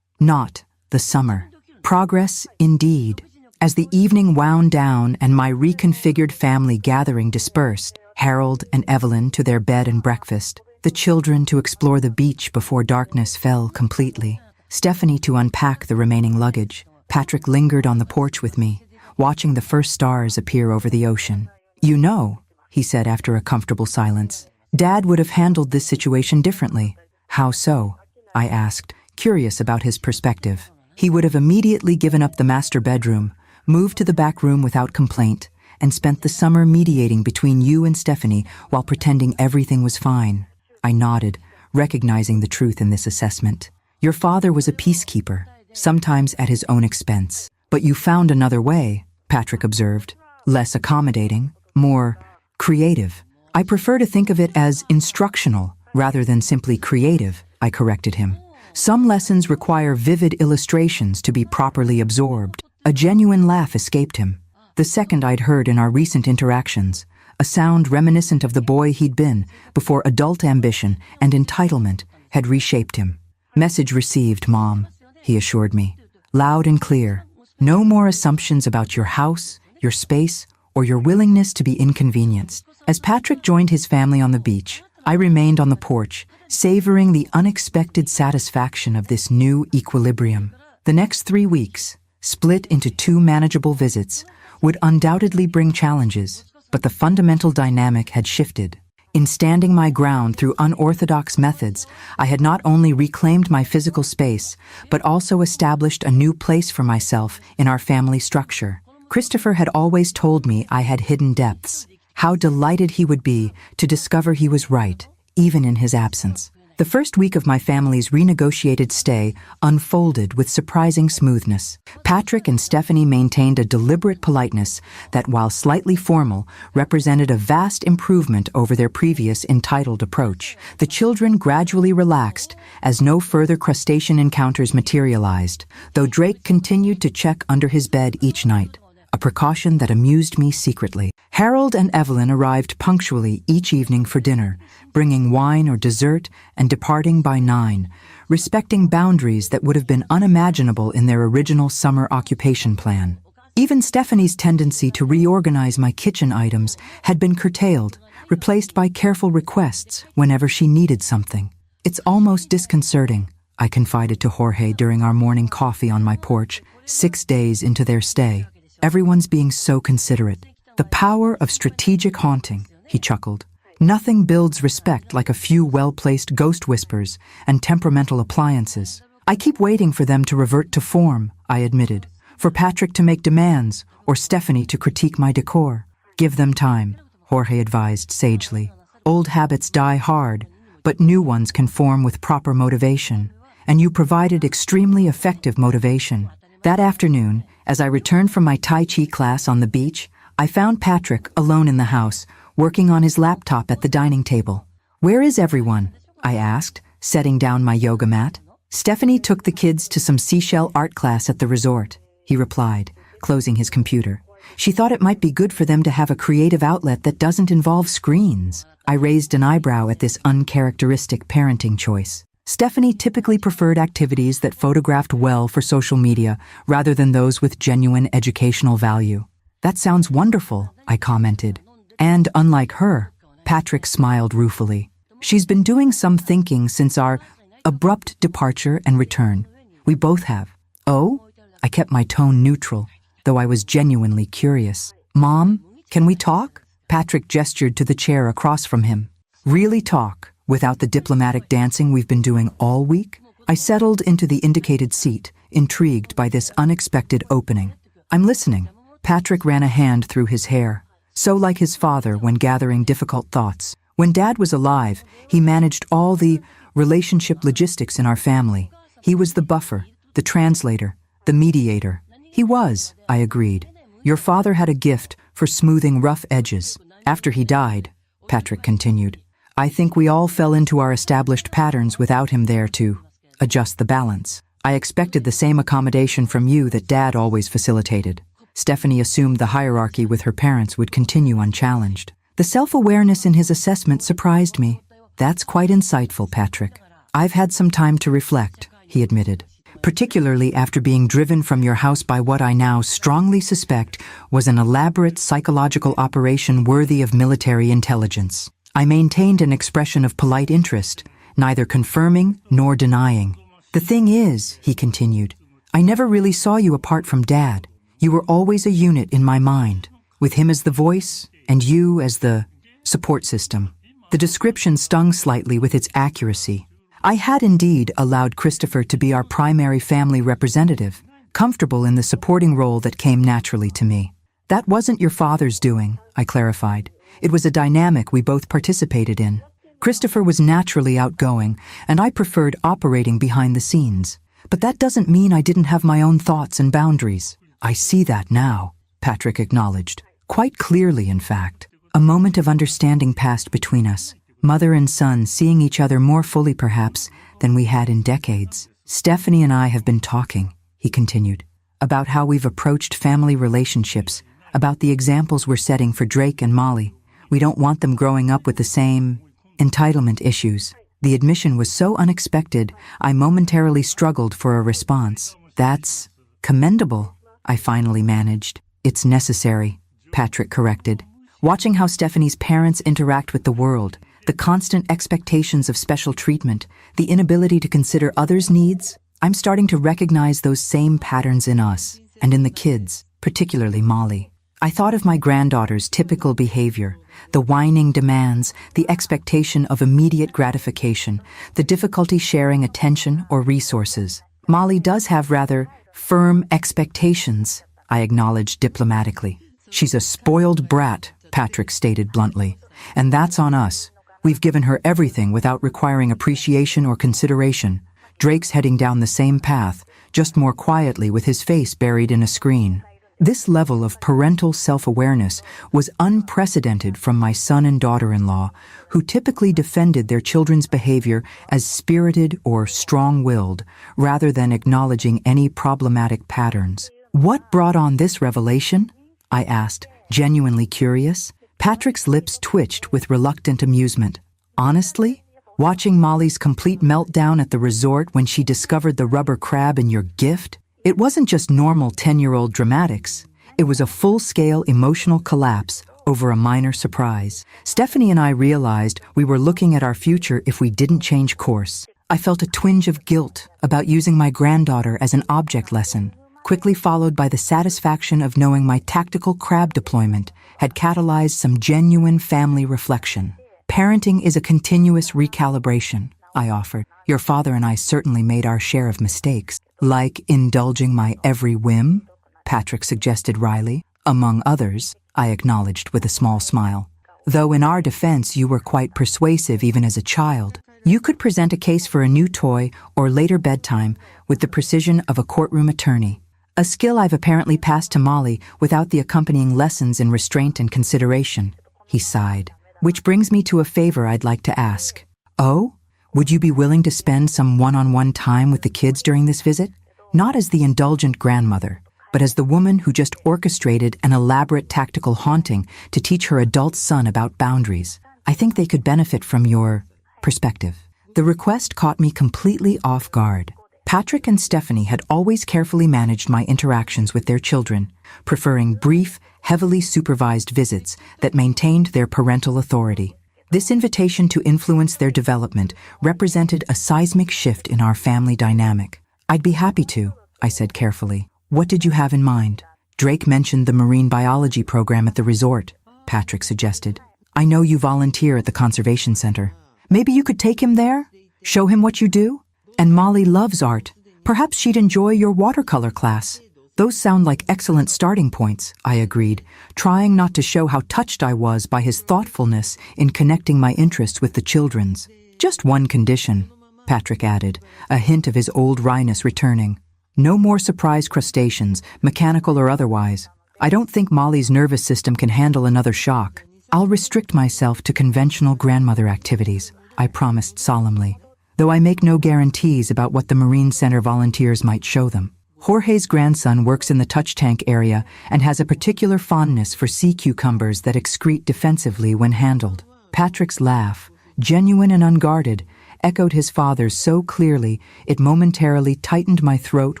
not the summer. Progress, indeed. As the evening wound down and my reconfigured family gathering dispersed, Harold and Evelyn to their bed and breakfast, the children to explore the beach before darkness fell completely, Stephanie to unpack the remaining luggage, Patrick lingered on the porch with me, watching the first stars appear over the ocean. You know, he said after a comfortable silence, Dad would have handled this situation differently. How so? I asked, curious about his perspective. He would have immediately given up the master bedroom, moved to the back room without complaint, and spent the summer mediating between you and Stephanie while pretending everything was fine. I nodded, recognizing the truth in this assessment. Your father was a peacekeeper, sometimes at his own expense. But you found another way, Patrick observed. Less accommodating, more creative. I prefer to think of it as instructional rather than simply creative, I corrected him. Some lessons require vivid illustrations to be properly absorbed. A genuine laugh escaped him, the second I'd heard in our recent interactions, a sound reminiscent of the boy he'd been before adult ambition and entitlement had reshaped him. "Message received, Mom," he assured me, loud and clear. "No more assumptions about your house, your space, or your willingness to be inconvenienced." As Patrick joined his family on the beach, I remained on the porch, savoring the unexpected satisfaction of this new equilibrium. The next 3 weeks, split into 2 manageable visits, would undoubtedly bring challenges, but the fundamental dynamic had shifted. In standing my ground through unorthodox methods, I had not only reclaimed my physical space, but also established a new place for myself in our family structure. Christopher had always told me I had hidden depths. How delighted he would be to discover he was right, even in his absence. The first week of my family's renegotiated stay unfolded with surprising smoothness. Patrick and Stephanie maintained a deliberate politeness that, while slightly formal, represented a vast improvement over their previous entitled approach. The children gradually relaxed as no further crustacean encounters materialized, though Drake continued to check under his bed each night, a precaution that amused me secretly. Harold and Evelyn arrived punctually each evening for dinner, bringing wine or dessert and departing by 9, respecting boundaries that would have been unimaginable in their original summer occupation plan. Even Stephanie's tendency to reorganize my kitchen items had been curtailed, replaced by careful requests whenever she needed something. "It's almost disconcerting," I confided to Jorge during our morning coffee on my porch, 6 days into their stay. "Everyone's being so considerate. The power of strategic haunting," he chuckled. "Nothing builds respect like a few well-placed ghost whispers and temperamental appliances." "I keep waiting for them to revert to form," I admitted, "for Patrick to make demands or Stephanie to critique my decor." "Give them time," Jorge advised sagely. "Old habits die hard, but new ones can form with proper motivation. And you provided extremely effective motivation." That afternoon, as I returned from my Tai Chi class on the beach, I found Patrick alone in the house, working on his laptop at the dining table. "Where is everyone?" I asked, setting down my yoga mat. "Stephanie took the kids to some seashell art class at the resort," he replied, closing his computer. "She thought it might be good for them to have a creative outlet that doesn't involve screens." I raised an eyebrow at this uncharacteristic parenting choice. Stephanie typically preferred activities that photographed well for social media rather than those with genuine educational value. "That sounds wonderful," I commented. "And unlike her," Patrick smiled ruefully. "She's been doing some thinking since our abrupt departure and return. We both have." "Oh?" I kept my tone neutral, though I was genuinely curious. "Mom, can we talk?" Patrick gestured to the chair across from him. "Really talk, without the diplomatic dancing we've been doing all week?" I settled into the indicated seat, intrigued by this unexpected opening. "I'm listening." Patrick ran a hand through his hair, so like his father when gathering difficult thoughts. "When Dad was alive, he managed all the relationship logistics in our family. He was the buffer, the translator, the mediator." "He was," I agreed. "Your father had a gift for smoothing rough edges. After he died," Patrick continued, "I think we all fell into our established patterns without him there to adjust the balance. I expected the same accommodation from you that Dad always facilitated." Stephanie assumed the hierarchy with her parents would continue unchallenged. The self-awareness in his assessment surprised me. "That's quite insightful, Patrick. I've had some time to reflect," he admitted, "particularly after being driven from your house by what I now strongly suspect was an elaborate psychological operation worthy of military intelligence." I maintained an expression of polite interest, neither confirming nor denying. "The thing is," he continued, "I never really saw you apart from Dad. You were always a unit in my mind, with him as the voice and you as the support system." The description stung slightly with its accuracy. I had indeed allowed Christopher to be our primary family representative, comfortable in the supporting role that came naturally to me. "That wasn't your father's doing," I clarified. "It was a dynamic we both participated in. Christopher was naturally outgoing, and I preferred operating behind the scenes. But that doesn't mean I didn't have my own thoughts and boundaries." "I see that now," Patrick acknowledged. "Quite clearly, in fact." A moment of understanding passed between us, Mother and son seeing each other more fully perhaps than we had in decades. Stephanie and I have been talking, he continued, about how we've approached family relationships, about the examples we're setting for Drake and Molly. We don't want them growing up with the same entitlement issues. The admission was so unexpected, I momentarily struggled for a response. That's commendable, I finally managed. It's necessary, Patrick corrected. Watching how Stephanie's parents interact with the world, the constant expectations of special treatment, the inability to consider others' needs, I'm starting to recognize those same patterns in us, and in the kids, particularly Molly. I thought of my granddaughter's typical behavior, the whining demands, the expectation of immediate gratification, the difficulty sharing attention or resources. Molly does have rather firm expectations, I acknowledged diplomatically. She's a spoiled brat, Patrick stated bluntly, and that's on us. We've given her everything without requiring appreciation or consideration. Drake's heading down the same path, just more quietly with his face buried in a screen. This level of parental self-awareness was unprecedented from my son and daughter-in-law, who typically defended their children's behavior as spirited or strong-willed, rather than acknowledging any problematic patterns. What brought on this revelation? I asked, genuinely curious. Patrick's lips twitched with reluctant amusement. Honestly? Watching Molly's complete meltdown at the resort when she discovered the rubber crab in your gift? It wasn't just normal 10-year-old dramatics. It was a full-scale emotional collapse over a minor surprise. Stephanie and I realized we were looking at our future if we didn't change course. I felt a twinge of guilt about using my granddaughter as an object lesson, quickly followed by the satisfaction of knowing my tactical crab deployment had catalyzed some genuine family reflection. Parenting is a continuous recalibration, I offered. Your father and I certainly made our share of mistakes. Like indulging my every whim? Patrick suggested wryly. Among others, I acknowledged with a small smile. Though in our defense you were quite persuasive even as a child. You could present a case for a new toy or later bedtime with the precision of a courtroom attorney. A skill I've apparently passed to Molly without the accompanying lessons in restraint and consideration. He sighed. Which brings me to a favor I'd like to ask. Oh? Would you be willing to spend some one-on-one time with the kids during this visit? Not as the indulgent grandmother, but as the woman who just orchestrated an elaborate tactical haunting to teach her adult son about boundaries. I think they could benefit from your perspective. The request caught me completely off guard. Patrick and Stephanie had always carefully managed my interactions with their children, preferring brief, heavily supervised visits that maintained their parental authority. This invitation to influence their development represented a seismic shift in our family dynamic. I'd be happy to, I said carefully. What did you have in mind? Drake mentioned the marine biology program at the resort, Patrick suggested. I know you volunteer at the conservation center. Maybe you could take him there? Show him what you do? And Molly loves art. Perhaps she'd enjoy your watercolor class. Those sound like excellent starting points, I agreed, trying not to show how touched I was by his thoughtfulness in connecting my interests with the children's. Just one condition, Patrick added, a hint of his old wryness returning. No more surprise crustaceans, mechanical or otherwise. I don't think Molly's nervous system can handle another shock. I'll restrict myself to conventional grandmother activities, I promised solemnly, though I make no guarantees about what the Marine Center volunteers might show them. Jorge's grandson works in the touch tank area and has a particular fondness for sea cucumbers that excrete defensively when handled. Patrick's laugh, genuine and unguarded, echoed his father's so clearly it momentarily tightened my throat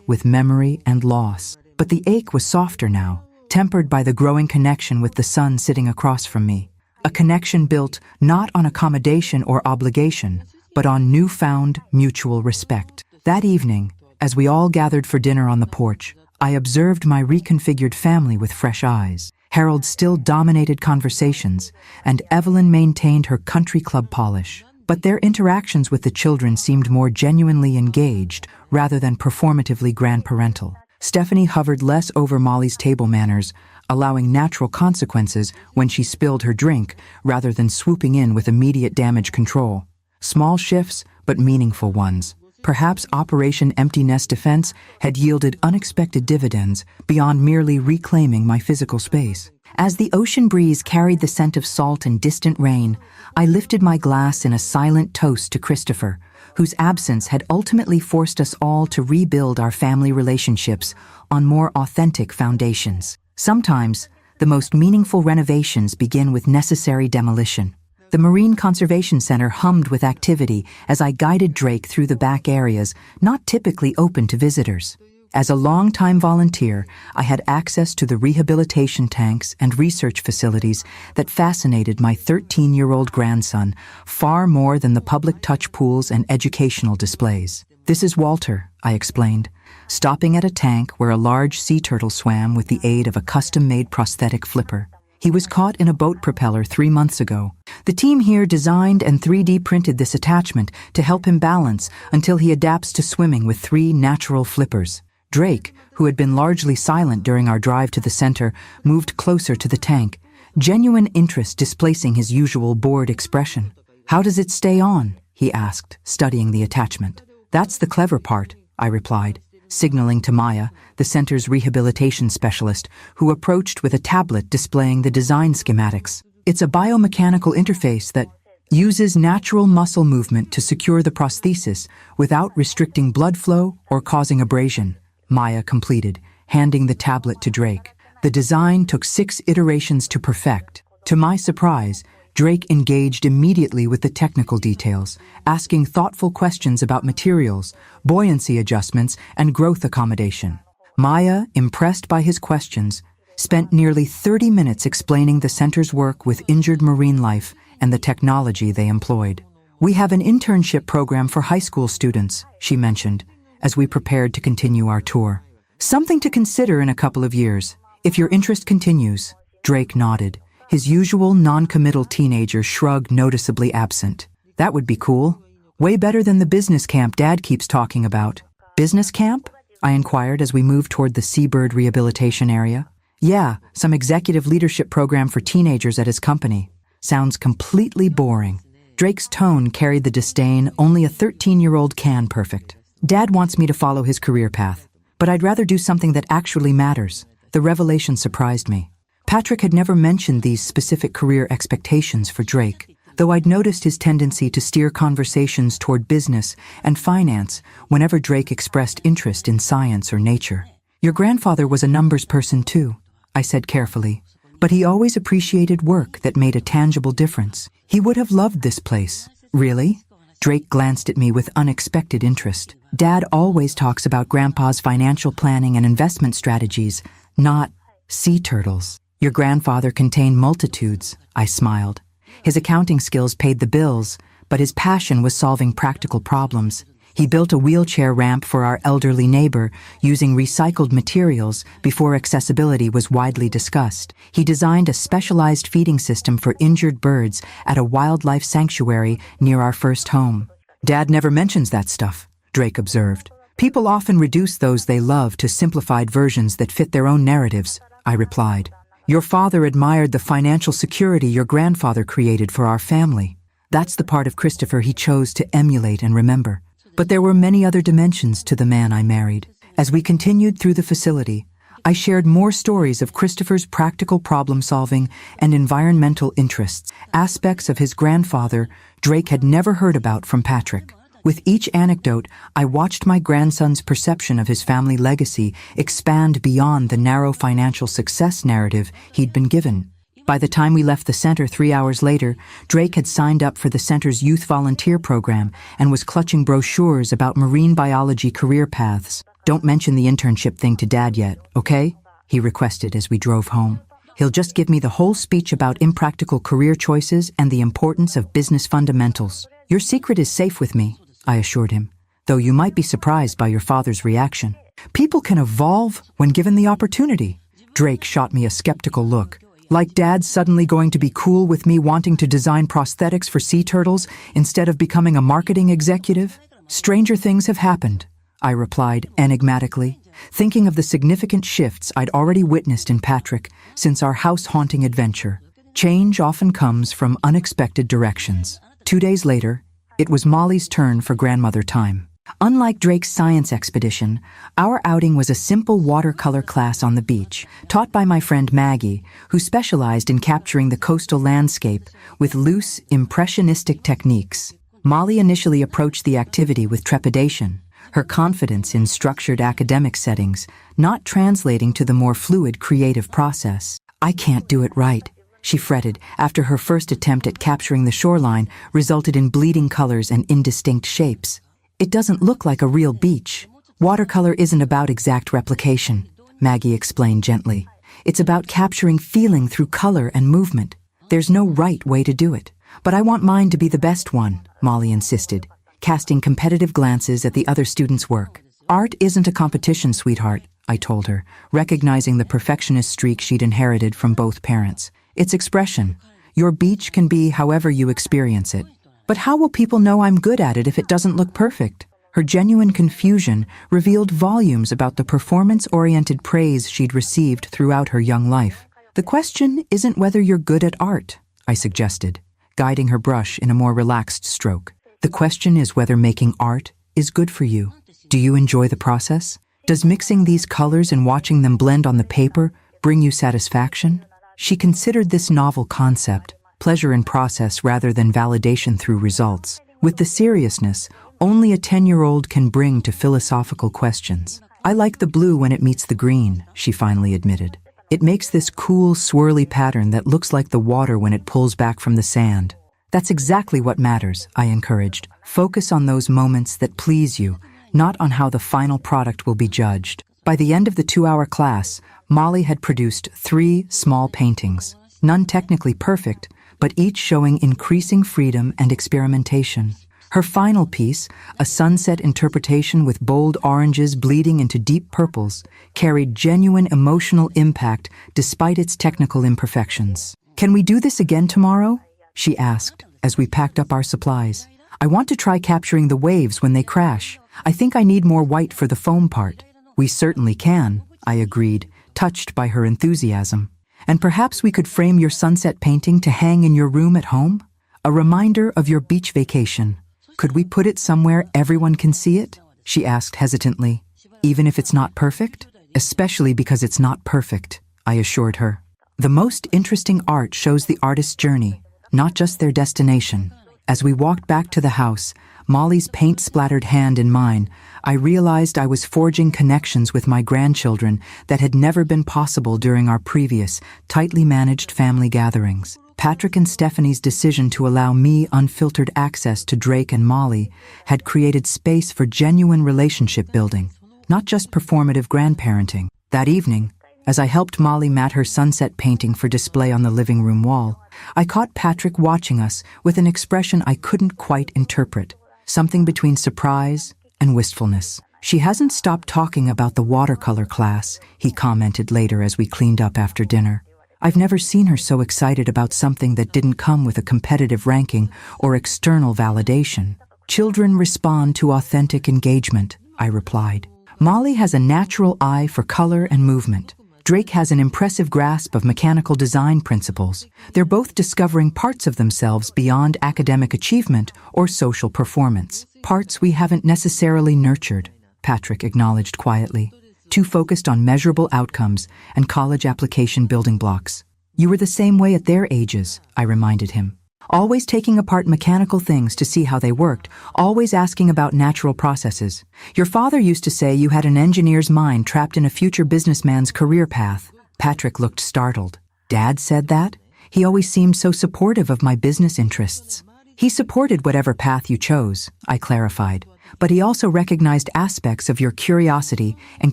with memory and loss. But the ache was softer now, tempered by the growing connection with the son sitting across from me. A connection built not on accommodation or obligation, but on newfound mutual respect. That evening, as we all gathered for dinner on the porch, I observed my reconfigured family with fresh eyes. Harold still dominated conversations, and Evelyn maintained her country club polish. But their interactions with the children seemed more genuinely engaged rather than performatively grandparental. Stephanie hovered less over Molly's table manners, allowing natural consequences when she spilled her drink rather than swooping in with immediate damage control. Small shifts, but meaningful ones. Perhaps Operation Empty Nest Defense had yielded unexpected dividends beyond merely reclaiming my physical space. As the ocean breeze carried the scent of salt and distant rain, I lifted my glass in a silent toast to Christopher, whose absence had ultimately forced us all to rebuild our family relationships on more authentic foundations. Sometimes, the most meaningful renovations begin with necessary demolition. The Marine Conservation Center hummed with activity as I guided Drake through the back areas, not typically open to visitors. As a longtime volunteer, I had access to the rehabilitation tanks and research facilities that fascinated my 13-year-old grandson far more than the public touch pools and educational displays. "This is Walter," I explained, stopping at a tank where a large sea turtle swam with the aid of a custom-made prosthetic flipper. He was caught in a boat propeller 3 months ago. The team here designed and 3D printed this attachment to help him balance until he adapts to swimming with 3 natural flippers. Drake, who had been largely silent during our drive to the center, moved closer to the tank, genuine interest displacing his usual bored expression. "How does it stay on?" he asked, studying the attachment. "That's the clever part," I replied, signaling to Maya, the center's rehabilitation specialist, who approached with a tablet displaying the design schematics. "It's a biomechanical interface that uses natural muscle movement to secure the prosthesis without restricting blood flow or causing abrasion," Maya completed, handing the tablet to Drake. The design took 6 iterations to perfect. To my surprise, Drake engaged immediately with the technical details, asking thoughtful questions about materials, buoyancy adjustments, and growth accommodation. Maya, impressed by his questions, spent nearly 30 minutes explaining the center's work with injured marine life and the technology they employed. "We have an internship program for high school students," she mentioned, as we prepared to continue our tour. "Something to consider in a couple of years, if your interest continues." Drake nodded. His usual non-committal teenager shrugged, noticeably absent. "That would be cool. Way better than the business camp Dad keeps talking about." "Business camp?" I inquired as we moved toward the Seabird rehabilitation area. "Yeah, some executive leadership program for teenagers at his company. Sounds completely boring." Drake's tone carried the disdain only a 13-year-old can perfect. "Dad wants me to follow his career path, but I'd rather do something that actually matters." The revelation surprised me. Patrick had never mentioned these specific career expectations for Drake, though I'd noticed his tendency to steer conversations toward business and finance whenever Drake expressed interest in science or nature. "Your grandfather was a numbers person too," I said carefully, "but he always appreciated work that made a tangible difference. He would have loved this place." "Really?" Drake glanced at me with unexpected interest. "Dad always talks about Grandpa's financial planning and investment strategies, not sea turtles." "Your grandfather contained multitudes," I smiled. "His accounting skills paid the bills, but his passion was solving practical problems. He built a wheelchair ramp for our elderly neighbor using recycled materials before accessibility was widely discussed. He designed a specialized feeding system for injured birds at a wildlife sanctuary near our first home." "Dad never mentions that stuff," Drake observed. "People often reduce those they love to simplified versions that fit their own narratives," I replied. "Your father admired the financial security your grandfather created for our family. That's the part of Christopher he chose to emulate and remember. But there were many other dimensions to the man I married." As we continued through the facility, I shared more stories of Christopher's practical problem-solving and environmental interests, aspects of his grandfather Drake had never heard about from Patrick. With each anecdote, I watched my grandson's perception of his family legacy expand beyond the narrow financial success narrative he'd been given. By the time we left the center 3 hours later, Drake had signed up for the center's youth volunteer program and was clutching brochures about marine biology career paths. "Don't mention the internship thing to Dad yet, okay?" he requested as we drove home. "He'll just give me the whole speech about impractical career choices and the importance of business fundamentals." "Your secret is safe with me," I assured him, "though you might be surprised by your father's reaction." "People can evolve when given the opportunity." Drake shot me a skeptical look. "Like Dad's suddenly going to be cool with me wanting to design prosthetics for sea turtles instead of becoming a marketing executive?" "Stranger things have happened," I replied enigmatically, thinking of the significant shifts I'd already witnessed in Patrick since our house-haunting adventure. Change often comes from unexpected directions. 2 days later, it was Molly's turn for grandmother time. Unlike Drake's science expedition, our outing was a simple watercolor class on the beach, taught by my friend Maggie, who specialized in capturing the coastal landscape with loose, impressionistic techniques. Molly initially approached the activity with trepidation, her confidence in structured academic settings not translating to the more fluid creative process. "I can't do it right," she fretted after her first attempt at capturing the shoreline resulted in bleeding colors and indistinct shapes. "It doesn't look like a real beach. Watercolor isn't about exact replication," Maggie explained gently. "It's about capturing feeling through color and movement. There's no right way to do it. But I want mine to be the best one," Molly insisted, casting competitive glances at the other students' work. "Art isn't a competition, sweetheart," I told her, recognizing the perfectionist streak she'd inherited from both parents. "It's expression. Your beach can be however you experience it. But how will people know I'm good at it if it doesn't look perfect?" Her genuine confusion revealed volumes about the performance-oriented praise she'd received throughout her young life. "The question isn't whether you're good at art," I suggested, guiding her brush in a more relaxed stroke. "The question is whether making art is good for you. Do you enjoy the process? Does mixing these colors and watching them blend on the paper bring you satisfaction?" She considered this novel concept, pleasure in process rather than validation through results, with the seriousness only a 10-year-old can bring to philosophical questions. "I like the blue when it meets the green," she finally admitted. "It makes this cool, swirly pattern that looks like the water when it pulls back from the sand." "That's exactly what matters," I encouraged. "Focus on those moments that please you, not on how the final product will be judged." By the end of the 2-hour class, Molly had produced 3 small paintings, none technically perfect, but each showing increasing freedom and experimentation. Her final piece, a sunset interpretation with bold oranges bleeding into deep purples, carried genuine emotional impact despite its technical imperfections. "Can we do this again tomorrow?" she asked as we packed up our supplies. "I want to try capturing the waves when they crash. I think I need more white for the foam part." "We certainly can," I agreed, touched by her enthusiasm. "And perhaps we could frame your sunset painting to hang in your room at home? A reminder of your beach vacation. Could we put it somewhere everyone can see it?" she asked hesitantly. "Even if it's not perfect?" "Especially because it's not perfect," I assured her. "The most interesting art shows the artist's journey, not just their destination." As we walked back to the house, Molly's paint-splattered hand in mine, I realized I was forging connections with my grandchildren that had never been possible during our previous, tightly managed family gatherings. Patrick and Stephanie's decision to allow me unfiltered access to Drake and Molly had created space for genuine relationship building, not just performative grandparenting. That evening, as I helped Molly mat her sunset painting for display on the living room wall, I caught Patrick watching us with an expression I couldn't quite interpret, something between surprise and wistfulness. "She hasn't stopped talking about the watercolor class," he commented later as we cleaned up after dinner. "I've never seen her so excited about something that didn't come with a competitive ranking or external validation." "Children respond to authentic engagement," I replied. "Molly has a natural eye for color and movement. Drake has an impressive grasp of mechanical design principles. They're both discovering parts of themselves beyond academic achievement or social performance. Parts we haven't necessarily nurtured," Patrick acknowledged quietly. "Too focused on measurable outcomes and college application building blocks." "You were the same way at their ages," I reminded him. "Always taking apart mechanical things to see how they worked, always asking about natural processes. Your father used to say you had an engineer's mind trapped in a future businessman's career path." Patrick looked startled. "Dad said that? He always seemed so supportive of my business interests." "He supported whatever path you chose," I clarified, "but he also recognized aspects of your curiosity and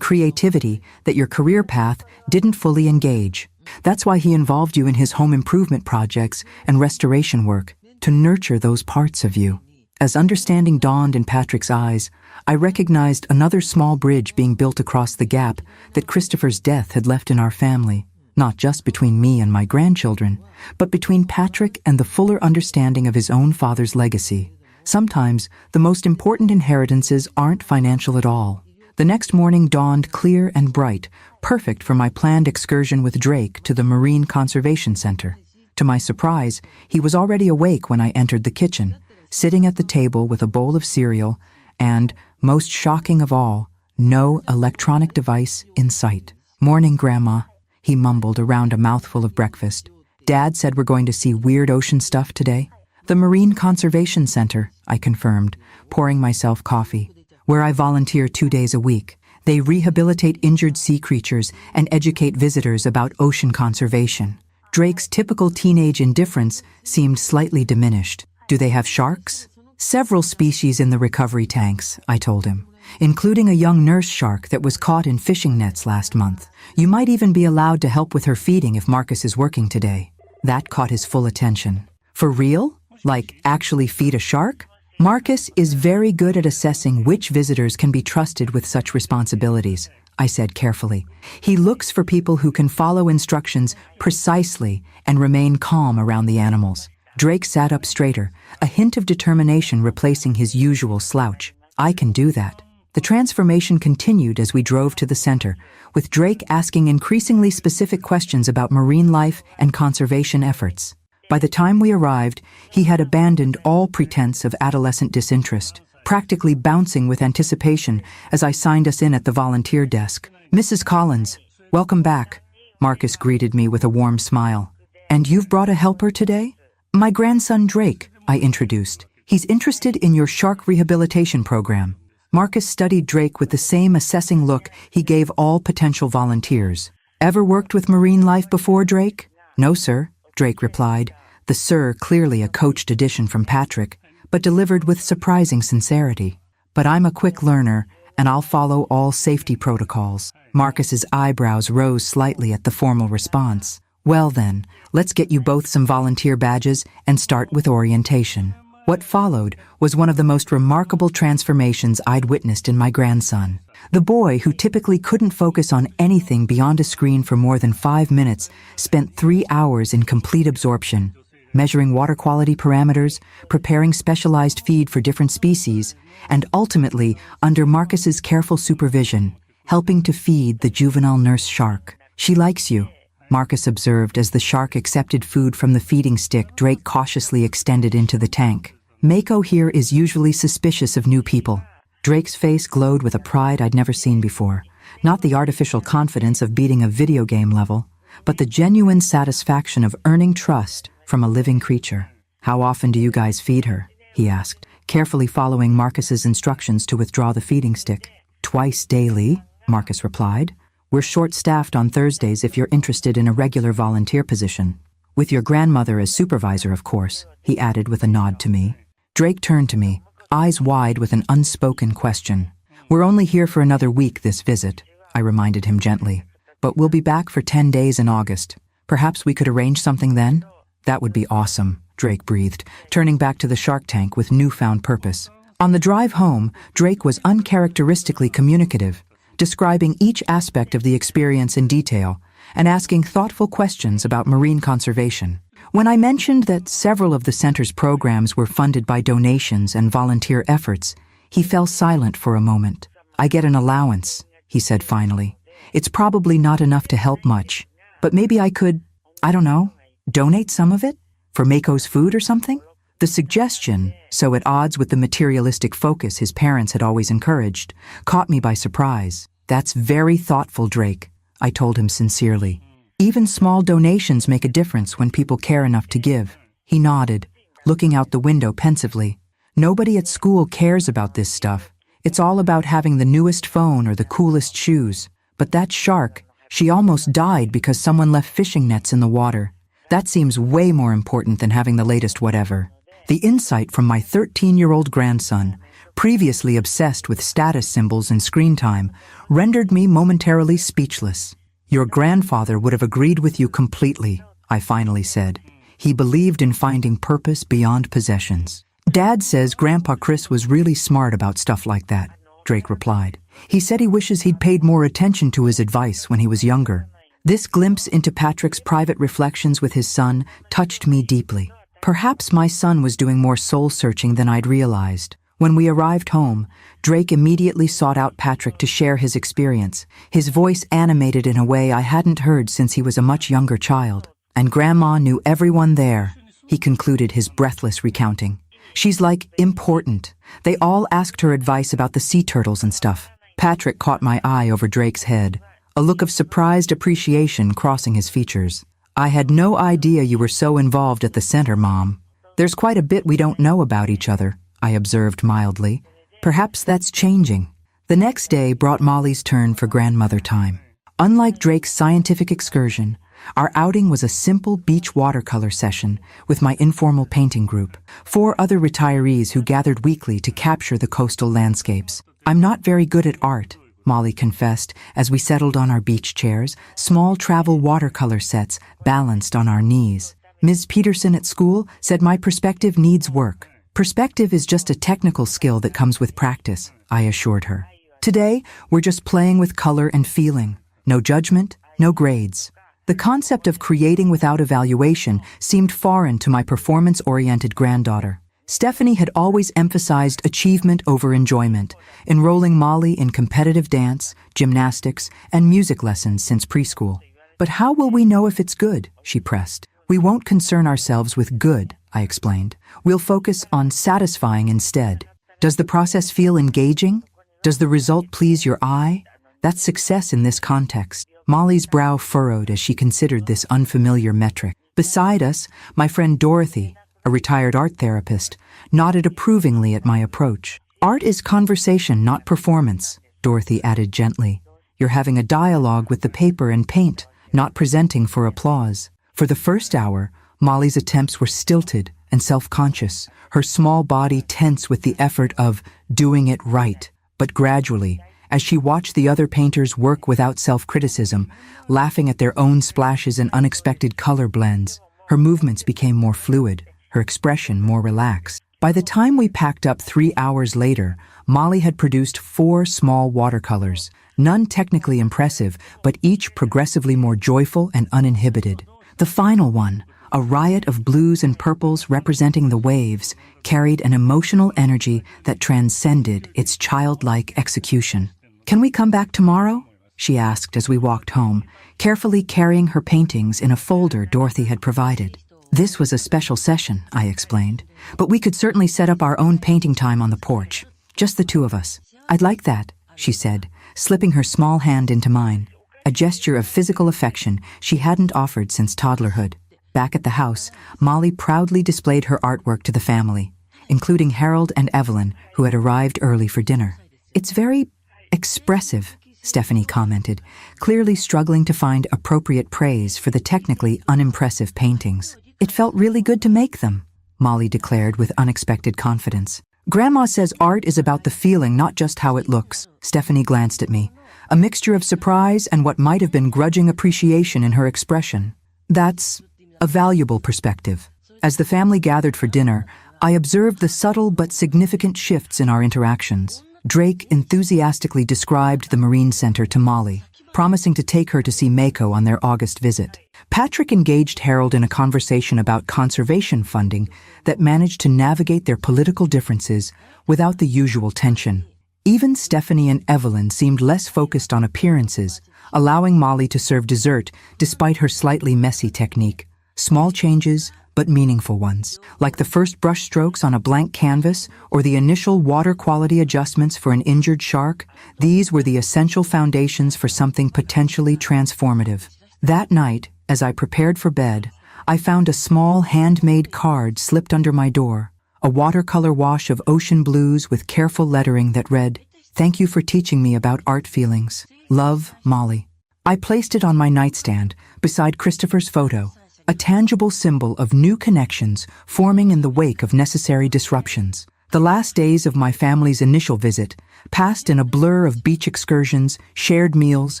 creativity that your career path didn't fully engage. That's why he involved you in his home improvement projects and restoration work, to nurture those parts of you." As understanding dawned in Patrick's eyes, I recognized another small bridge being built across the gap that Christopher's death had left in our family, not just between me and my grandchildren, but between Patrick and the fuller understanding of his own father's legacy. Sometimes, the most important inheritances aren't financial at all. The next morning dawned clear and bright, perfect for my planned excursion with Drake to the Marine Conservation Center. To my surprise, he was already awake when I entered the kitchen, sitting at the table with a bowl of cereal and, Most shocking of all, no electronic device in sight. "Morning, Grandma," he mumbled around a mouthful of breakfast. "Dad said we're going to see weird ocean stuff today." "The Marine Conservation Center," I confirmed, pouring myself coffee, "where I volunteer 2 days a week. They rehabilitate injured sea creatures and educate visitors about ocean conservation." Drake's typical teenage indifference seemed slightly diminished. "Do they have sharks?" "Several species in the recovery tanks," I told him, "including a young nurse shark that was caught in fishing nets last month. You might even be allowed to help with her feeding if Marcus is working today." That caught his full attention. "For real? Like, actually feed a shark?" "Marcus is very good at assessing which visitors can be trusted with such responsibilities," I said carefully. "He looks for people who can follow instructions precisely and remain calm around the animals." Drake sat up straighter, a hint of determination replacing his usual slouch. "I can do that." The transformation continued as we drove to the center, with Drake asking increasingly specific questions about marine life and conservation efforts. By the time we arrived, he had abandoned all pretense of adolescent disinterest, practically bouncing with anticipation as I signed us in at the volunteer desk. "Mrs. Collins, welcome back," Marcus greeted me with a warm smile. "And you've brought a helper today?" "My grandson Drake," I introduced. "He's interested in your shark rehabilitation program." Marcus studied Drake with the same assessing look he gave all potential volunteers. "Ever worked with marine life before, Drake?" "No, sir," Drake replied, the "sir" clearly a coached addition from Patrick, but delivered with surprising sincerity. "But I'm a quick learner, and I'll follow all safety protocols." Marcus's eyebrows rose slightly at the formal response. "Well then, let's get you both some volunteer badges and start with orientation." What followed was one of the most remarkable transformations I'd witnessed in my grandson. The boy, who typically couldn't focus on anything beyond a screen for more than 5 minutes, spent 3 hours in complete absorption, measuring water quality parameters, preparing specialized feed for different species, and ultimately, under Marcus's careful supervision, helping to feed the juvenile nurse shark. "She likes you," Marcus observed as the shark accepted food from the feeding stick Drake cautiously extended into the tank. "Mako here is usually suspicious of new people." Drake's face glowed with a pride I'd never seen before. Not the artificial confidence of beating a video game level, but the genuine satisfaction of earning trust from a living creature. "How often do you guys feed her?" he asked, carefully following Marcus's instructions to withdraw the feeding stick. "Twice daily," Marcus replied. "We're short-staffed on Thursdays if you're interested in a regular volunteer position. With your grandmother as supervisor, of course," he added with a nod to me. Drake turned to me, eyes wide with an unspoken question. "We're only here for another week this visit," I reminded him gently. "But we'll be back for 10 days in August. Perhaps we could arrange something then?" "That would be awesome," Drake breathed, turning back to the shark tank with newfound purpose. On the drive home, Drake was uncharacteristically communicative, describing each aspect of the experience in detail and asking thoughtful questions about marine conservation. When I mentioned that several of the center's programs were funded by donations and volunteer efforts, he fell silent for a moment. "I get an allowance," he said finally. "It's probably not enough to help much, but maybe I could, I don't know, donate some of it? For Mako's food or something?" The suggestion, so at odds with the materialistic focus his parents had always encouraged, caught me by surprise. "That's very thoughtful, Drake," I told him sincerely. "Even small donations make a difference when people care enough to give." He nodded, looking out the window pensively. "Nobody at school cares about this stuff. It's all about having the newest phone or the coolest shoes. But that shark, she almost died because someone left fishing nets in the water. That seems way more important than having the latest whatever." The insight from my 13-year-old grandson, previously obsessed with status symbols and screen time, rendered me momentarily speechless. "Your grandfather would have agreed with you completely," I finally said. "He believed in finding purpose beyond possessions." "Dad says Grandpa Chris was really smart about stuff like that," Drake replied. "He said he wishes he'd paid more attention to his advice when he was younger." This glimpse into Patrick's private reflections with his son touched me deeply. Perhaps my son was doing more soul-searching than I'd realized. When we arrived home, Drake immediately sought out Patrick to share his experience, his voice animated in a way I hadn't heard since he was a much younger child. "And Grandma knew everyone there," he concluded his breathless recounting. She's like, important. They all asked her advice about the sea turtles and stuff. Patrick caught my eye over Drake's head, a look of surprised appreciation crossing his features. I had no idea you were so involved at the center, Mom. There's quite a bit we don't know about each other, I observed mildly. Perhaps that's changing. The next day brought Molly's turn for grandmother time. Unlike Drake's scientific excursion, our outing was a simple beach watercolor session with my informal painting group, 4 other retirees who gathered weekly to capture the coastal landscapes. I'm not very good at art, Molly confessed as we settled on our beach chairs, small travel watercolor sets balanced on our knees. Ms. Peterson at school said my perspective needs work. Perspective is just a technical skill that comes with practice, I assured her. Today, we're just playing with color and feeling. No judgment, no grades. The concept of creating without evaluation seemed foreign to my performance-oriented granddaughter. Stephanie had always emphasized achievement over enjoyment, enrolling Molly in competitive dance, gymnastics, and music lessons since preschool. But how will we know if it's good? She pressed. We won't concern ourselves with good, I explained. We'll focus on satisfying instead. Does the process feel engaging? Does the result please your eye? That's success in this context. Molly's brow furrowed as she considered this unfamiliar metric. Beside us, my friend Dorothy, a retired art therapist, nodded approvingly at my approach. Art is conversation, not performance, Dorothy added gently. You're having a dialogue with the paper and paint, not presenting for applause. For the first hour, Molly's attempts were stilted and self-conscious, her small body tense with the effort of doing it right. But gradually, as she watched the other painters work without self-criticism, laughing at their own splashes and unexpected color blends, her movements became more fluid, her expression more relaxed. By the time we packed up 3 hours later, Molly had produced 4 small watercolors, none technically impressive, but each progressively more joyful and uninhibited. The final one, a riot of blues and purples representing the waves, carried an emotional energy that transcended its childlike execution. Can we come back tomorrow? She asked as we walked home, carefully carrying her paintings in a folder Dorothy had provided. This was a special session, I explained, but we could certainly set up our own painting time on the porch, just the 2 of us. I'd like that, she said, slipping her small hand into mine, a gesture of physical affection she hadn't offered since toddlerhood. Back at the house, Molly proudly displayed her artwork to the family, including Harold and Evelyn, who had arrived early for dinner. It's very expressive, Stephanie commented, clearly struggling to find appropriate praise for the technically unimpressive paintings. It felt really good to make them, Molly declared with unexpected confidence. Grandma says art is about the feeling, not just how it looks. Stephanie glanced at me, a mixture of surprise and what might have been grudging appreciation in her expression. That's a valuable perspective. As the family gathered for dinner, I observed the subtle but significant shifts in our interactions. Drake enthusiastically described the Marine Center to Molly, promising to take her to see Mako on their August visit. Patrick engaged Harold in a conversation about conservation funding that managed to navigate their political differences without the usual tension. Even Stephanie and Evelyn seemed less focused on appearances, allowing Molly to serve dessert despite her slightly messy technique. Small changes, but meaningful ones, like the first brush strokes on a blank canvas or the initial water quality adjustments for an injured shark, these were the essential foundations for something potentially transformative. That night, as I prepared for bed, I found a small handmade card slipped under my door, a watercolor wash of ocean blues with careful lettering that read, "Thank you for teaching me about art feelings. Love, Molly." I placed it on my nightstand, beside Christopher's photo, a tangible symbol of new connections forming in the wake of necessary disruptions. The last days of my family's initial visit passed in a blur of beach excursions, shared meals,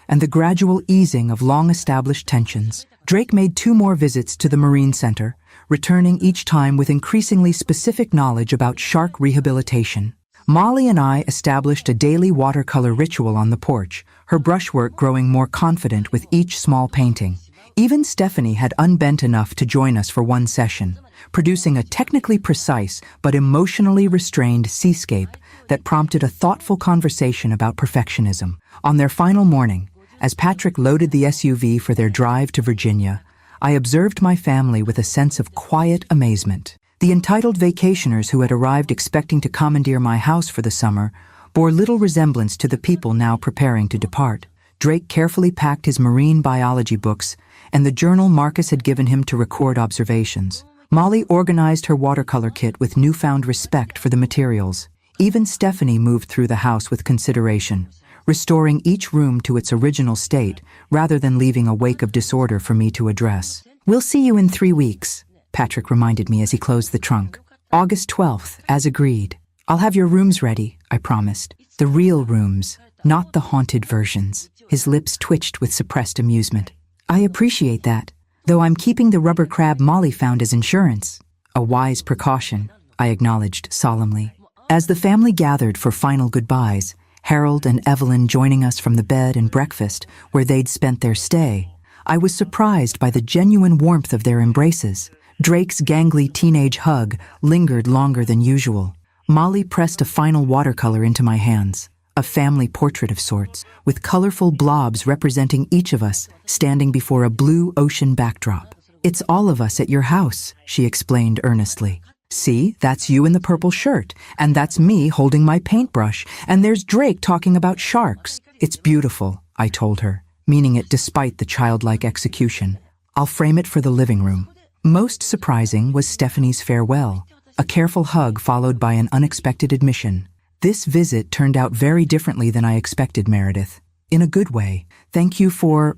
and the gradual easing of long-established tensions. Drake made 2 more visits to the Marine Center, returning each time with increasingly specific knowledge about shark rehabilitation. Molly and I established a daily watercolor ritual on the porch, her brushwork growing more confident with each small painting. Even Stephanie had unbent enough to join us for one session, producing a technically precise but emotionally restrained seascape that prompted a thoughtful conversation about perfectionism. On their final morning, as Patrick loaded the SUV for their drive to Virginia, I observed my family with a sense of quiet amazement. The entitled vacationers who had arrived expecting to commandeer my house for the summer bore little resemblance to the people now preparing to depart. Drake carefully packed his marine biology books and the journal Marcus had given him to record observations. Molly organized her watercolor kit with newfound respect for the materials. Even Stephanie moved through the house with consideration, restoring each room to its original state rather than leaving a wake of disorder for me to address. "We'll see you in 3 weeks," Patrick reminded me as he closed the trunk. "August 12th, as agreed. I'll have your rooms ready," I promised. The real rooms, not the haunted versions. His lips twitched with suppressed amusement. "I appreciate that, though I'm keeping the rubber crab Molly found as insurance." "A wise precaution," I acknowledged solemnly. As the family gathered for final goodbyes, Harold and Evelyn joining us from the bed and breakfast where they'd spent their stay, I was surprised by the genuine warmth of their embraces. Drake's gangly teenage hug lingered longer than usual. Molly pressed a final watercolor into my hands, a family portrait of sorts, with colorful blobs representing each of us standing before a blue ocean backdrop. "It's all of us at your house," she explained earnestly. "See, that's you in the purple shirt, and that's me holding my paintbrush, and there's Drake talking about sharks." "It's beautiful," I told her, meaning it despite the childlike execution. "I'll frame it for the living room." Most surprising was Stephanie's farewell, a careful hug followed by an unexpected admission. "This visit turned out very differently than I expected, Meredith. In a good way. Thank you for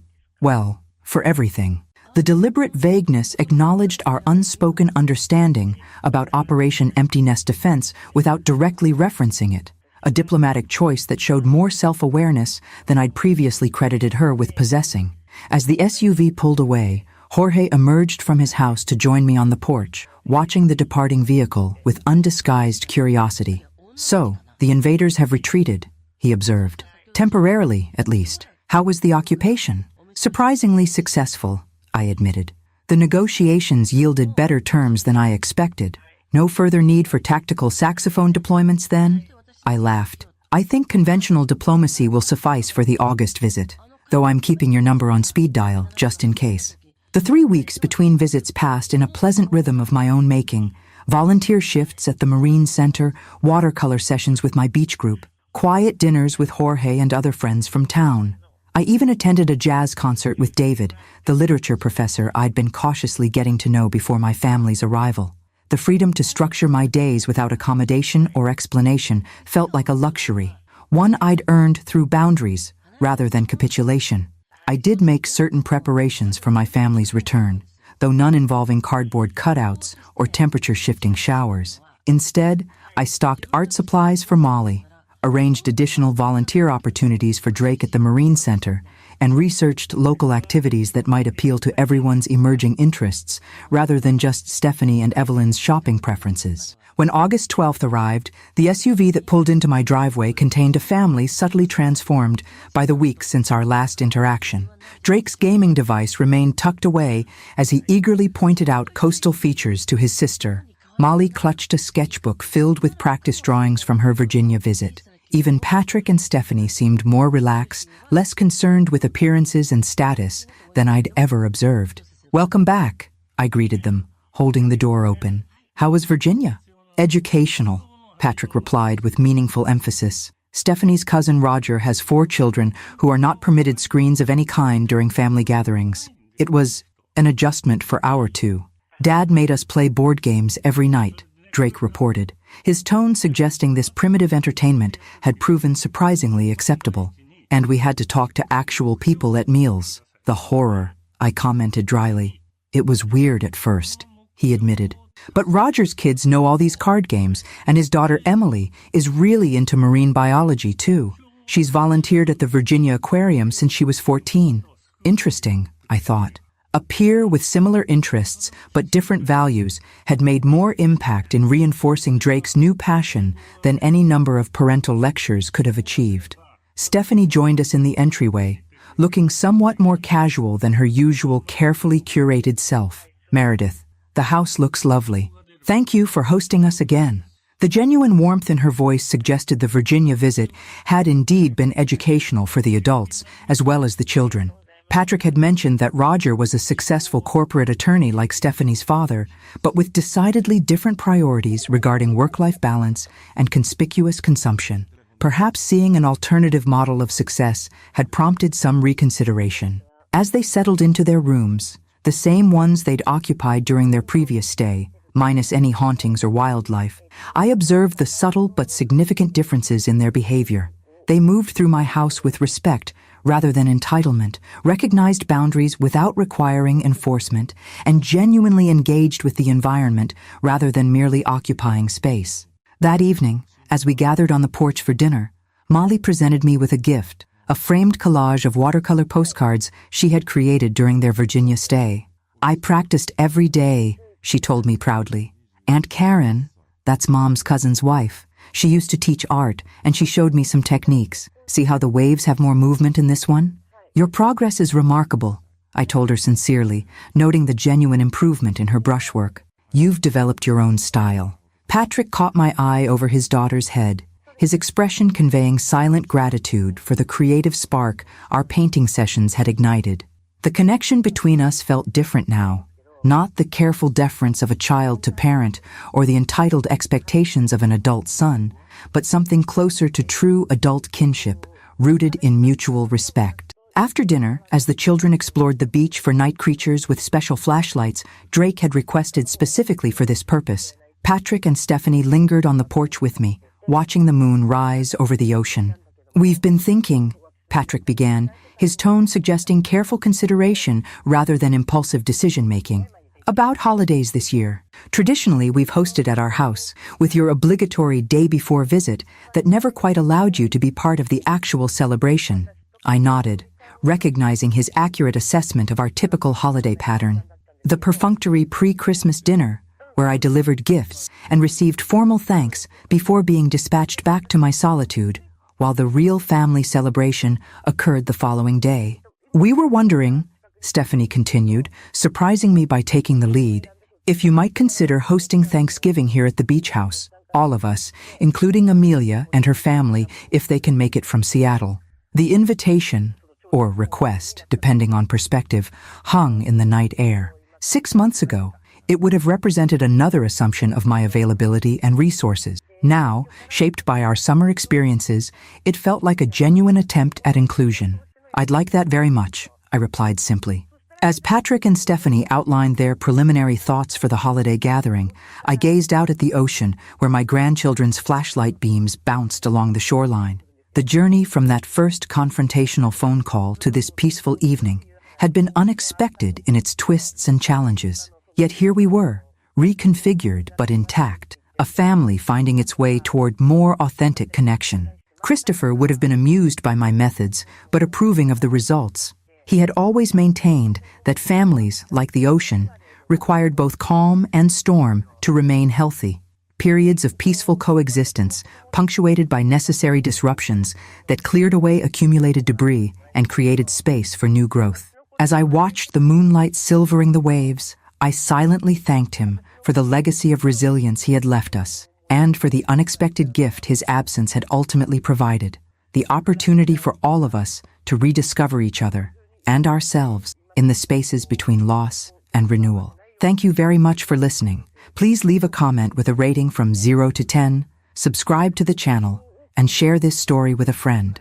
everything." The deliberate vagueness acknowledged our unspoken understanding about Operation Empty Nest Defense without directly referencing it, a diplomatic choice that showed more self-awareness than I'd previously credited her with possessing. As the SUV pulled away, Jorge emerged from his house to join me on the porch, watching the departing vehicle with undisguised curiosity. "So, the invaders have retreated," he observed. "Temporarily, at least. How was the occupation?" "Surprisingly successful," I admitted. "The negotiations yielded better terms than I expected." "No further need for tactical saxophone deployments, then?" I laughed. "I think conventional diplomacy will suffice for the August visit, though I'm keeping your number on speed dial, just in case." The 3 weeks between visits passed in a pleasant rhythm of my own making. Volunteer shifts at the Marine Center, watercolor sessions with my beach group, quiet dinners with Jorge and other friends from town. I even attended a jazz concert with David, the literature professor I'd been cautiously getting to know before my family's arrival. The freedom to structure my days without accommodation or explanation felt like a luxury, one I'd earned through boundaries rather than capitulation. I did make certain preparations for my family's return, though none involving cardboard cutouts or temperature-shifting showers. Instead, I stocked art supplies for Molly, arranged additional volunteer opportunities for Drake at the Marine Center, and researched local activities that might appeal to everyone's emerging interests, rather than just Stephanie and Evelyn's shopping preferences. When August 12th arrived, the SUV that pulled into my driveway contained a family subtly transformed by the weeks since our last interaction. Drake's gaming device remained tucked away as he eagerly pointed out coastal features to his sister. Molly clutched a sketchbook filled with practice drawings from her Virginia visit. Even Patrick and Stephanie seemed more relaxed, less concerned with appearances and status than I'd ever observed. "Welcome back," I greeted them, holding the door open. "How was Virginia?" "Educational," Patrick replied with meaningful emphasis. "Stephanie's cousin Roger has 4 children who are not permitted screens of any kind during family gatherings. It was an adjustment for our 2. Dad made us play board games every night," Drake reported, his tone suggesting this primitive entertainment had proven surprisingly acceptable. "And we had to talk to actual people at meals." "The horror," I commented dryly. "It was weird at first," he admitted. "But Roger's kids know all these card games, and his daughter Emily is really into marine biology too. She's volunteered at the Virginia Aquarium since she was 14. Interesting, I thought. A peer with similar interests but different values had made more impact in reinforcing Drake's new passion than any number of parental lectures could have achieved. Stephanie joined us in the entryway, looking somewhat more casual than her usual carefully curated self. "Meredith, the house looks lovely. Thank you for hosting us again." The genuine warmth in her voice suggested the Virginia visit had indeed been educational for the adults as well as the children. Patrick had mentioned that Roger was a successful corporate attorney like Stephanie's father, but with decidedly different priorities regarding work-life balance and conspicuous consumption. Perhaps seeing an alternative model of success had prompted some reconsideration. As they settled into their rooms, the same ones they'd occupied during their previous stay, minus any hauntings or wildlife, I observed the subtle but significant differences in their behavior. They moved through my house with respect rather than entitlement, recognized boundaries without requiring enforcement, and genuinely engaged with the environment rather than merely occupying space. That evening, as we gathered on the porch for dinner, Molly presented me with a gift, a framed collage of watercolor postcards she had created during their Virginia stay. "I practiced every day," she told me proudly. "Aunt Karen, that's Mom's cousin's wife, she used to teach art, and she showed me some techniques. See how the waves have more movement in this one? Your progress is remarkable," I told her sincerely, noting the genuine improvement in her brushwork. "You've developed your own style." Patrick caught my eye over his daughter's head, his expression conveying silent gratitude for the creative spark our painting sessions had ignited. The connection between us felt different now, not the careful deference of a child to parent or the entitled expectations of an adult son, but something closer to true adult kinship, rooted in mutual respect. After dinner, as the children explored the beach for night creatures with special flashlights Drake had requested specifically for this purpose, Patrick and Stephanie lingered on the porch with me, watching the moon rise over the ocean. "We've been thinking," Patrick began, his tone suggesting careful consideration rather than impulsive decision-making, "about holidays this year. Traditionally, we've hosted at our house, with your obligatory day-before visit that never quite allowed you to be part of the actual celebration." I nodded, recognizing his accurate assessment of our typical holiday pattern. The perfunctory pre-Christmas dinner, where I delivered gifts and received formal thanks before being dispatched back to my solitude, while the real family celebration occurred the following day. "We were wondering," Stephanie continued, surprising me by taking the lead, "if you might consider hosting Thanksgiving here at the beach house, all of us, including Amelia and her family if they can make it from Seattle." The invitation, or request, depending on perspective, hung in the night air. 6 months ago, it would have represented another assumption of my availability and resources. Now, shaped by our summer experiences, it felt like a genuine attempt at inclusion. "I'd like that very much," I replied simply. As Patrick and Stephanie outlined their preliminary thoughts for the holiday gathering, I gazed out at the ocean where my grandchildren's flashlight beams bounced along the shoreline. The journey from that first confrontational phone call to this peaceful evening had been unexpected in its twists and challenges. Yet here we were, reconfigured but intact, a family finding its way toward more authentic connection. Christopher would have been amused by my methods, but approving of the results. He had always maintained that families, like the ocean, required both calm and storm to remain healthy. Periods of peaceful coexistence, punctuated by necessary disruptions that cleared away accumulated debris and created space for new growth. As I watched the moonlight silvering the waves, I silently thanked him for the legacy of resilience he had left us, and for the unexpected gift his absence had ultimately provided, the opportunity for all of us to rediscover each other and ourselves in the spaces between loss and renewal. Thank you very much for listening. Please leave a comment with a rating from 0 to 10, subscribe to the channel, and share this story with a friend.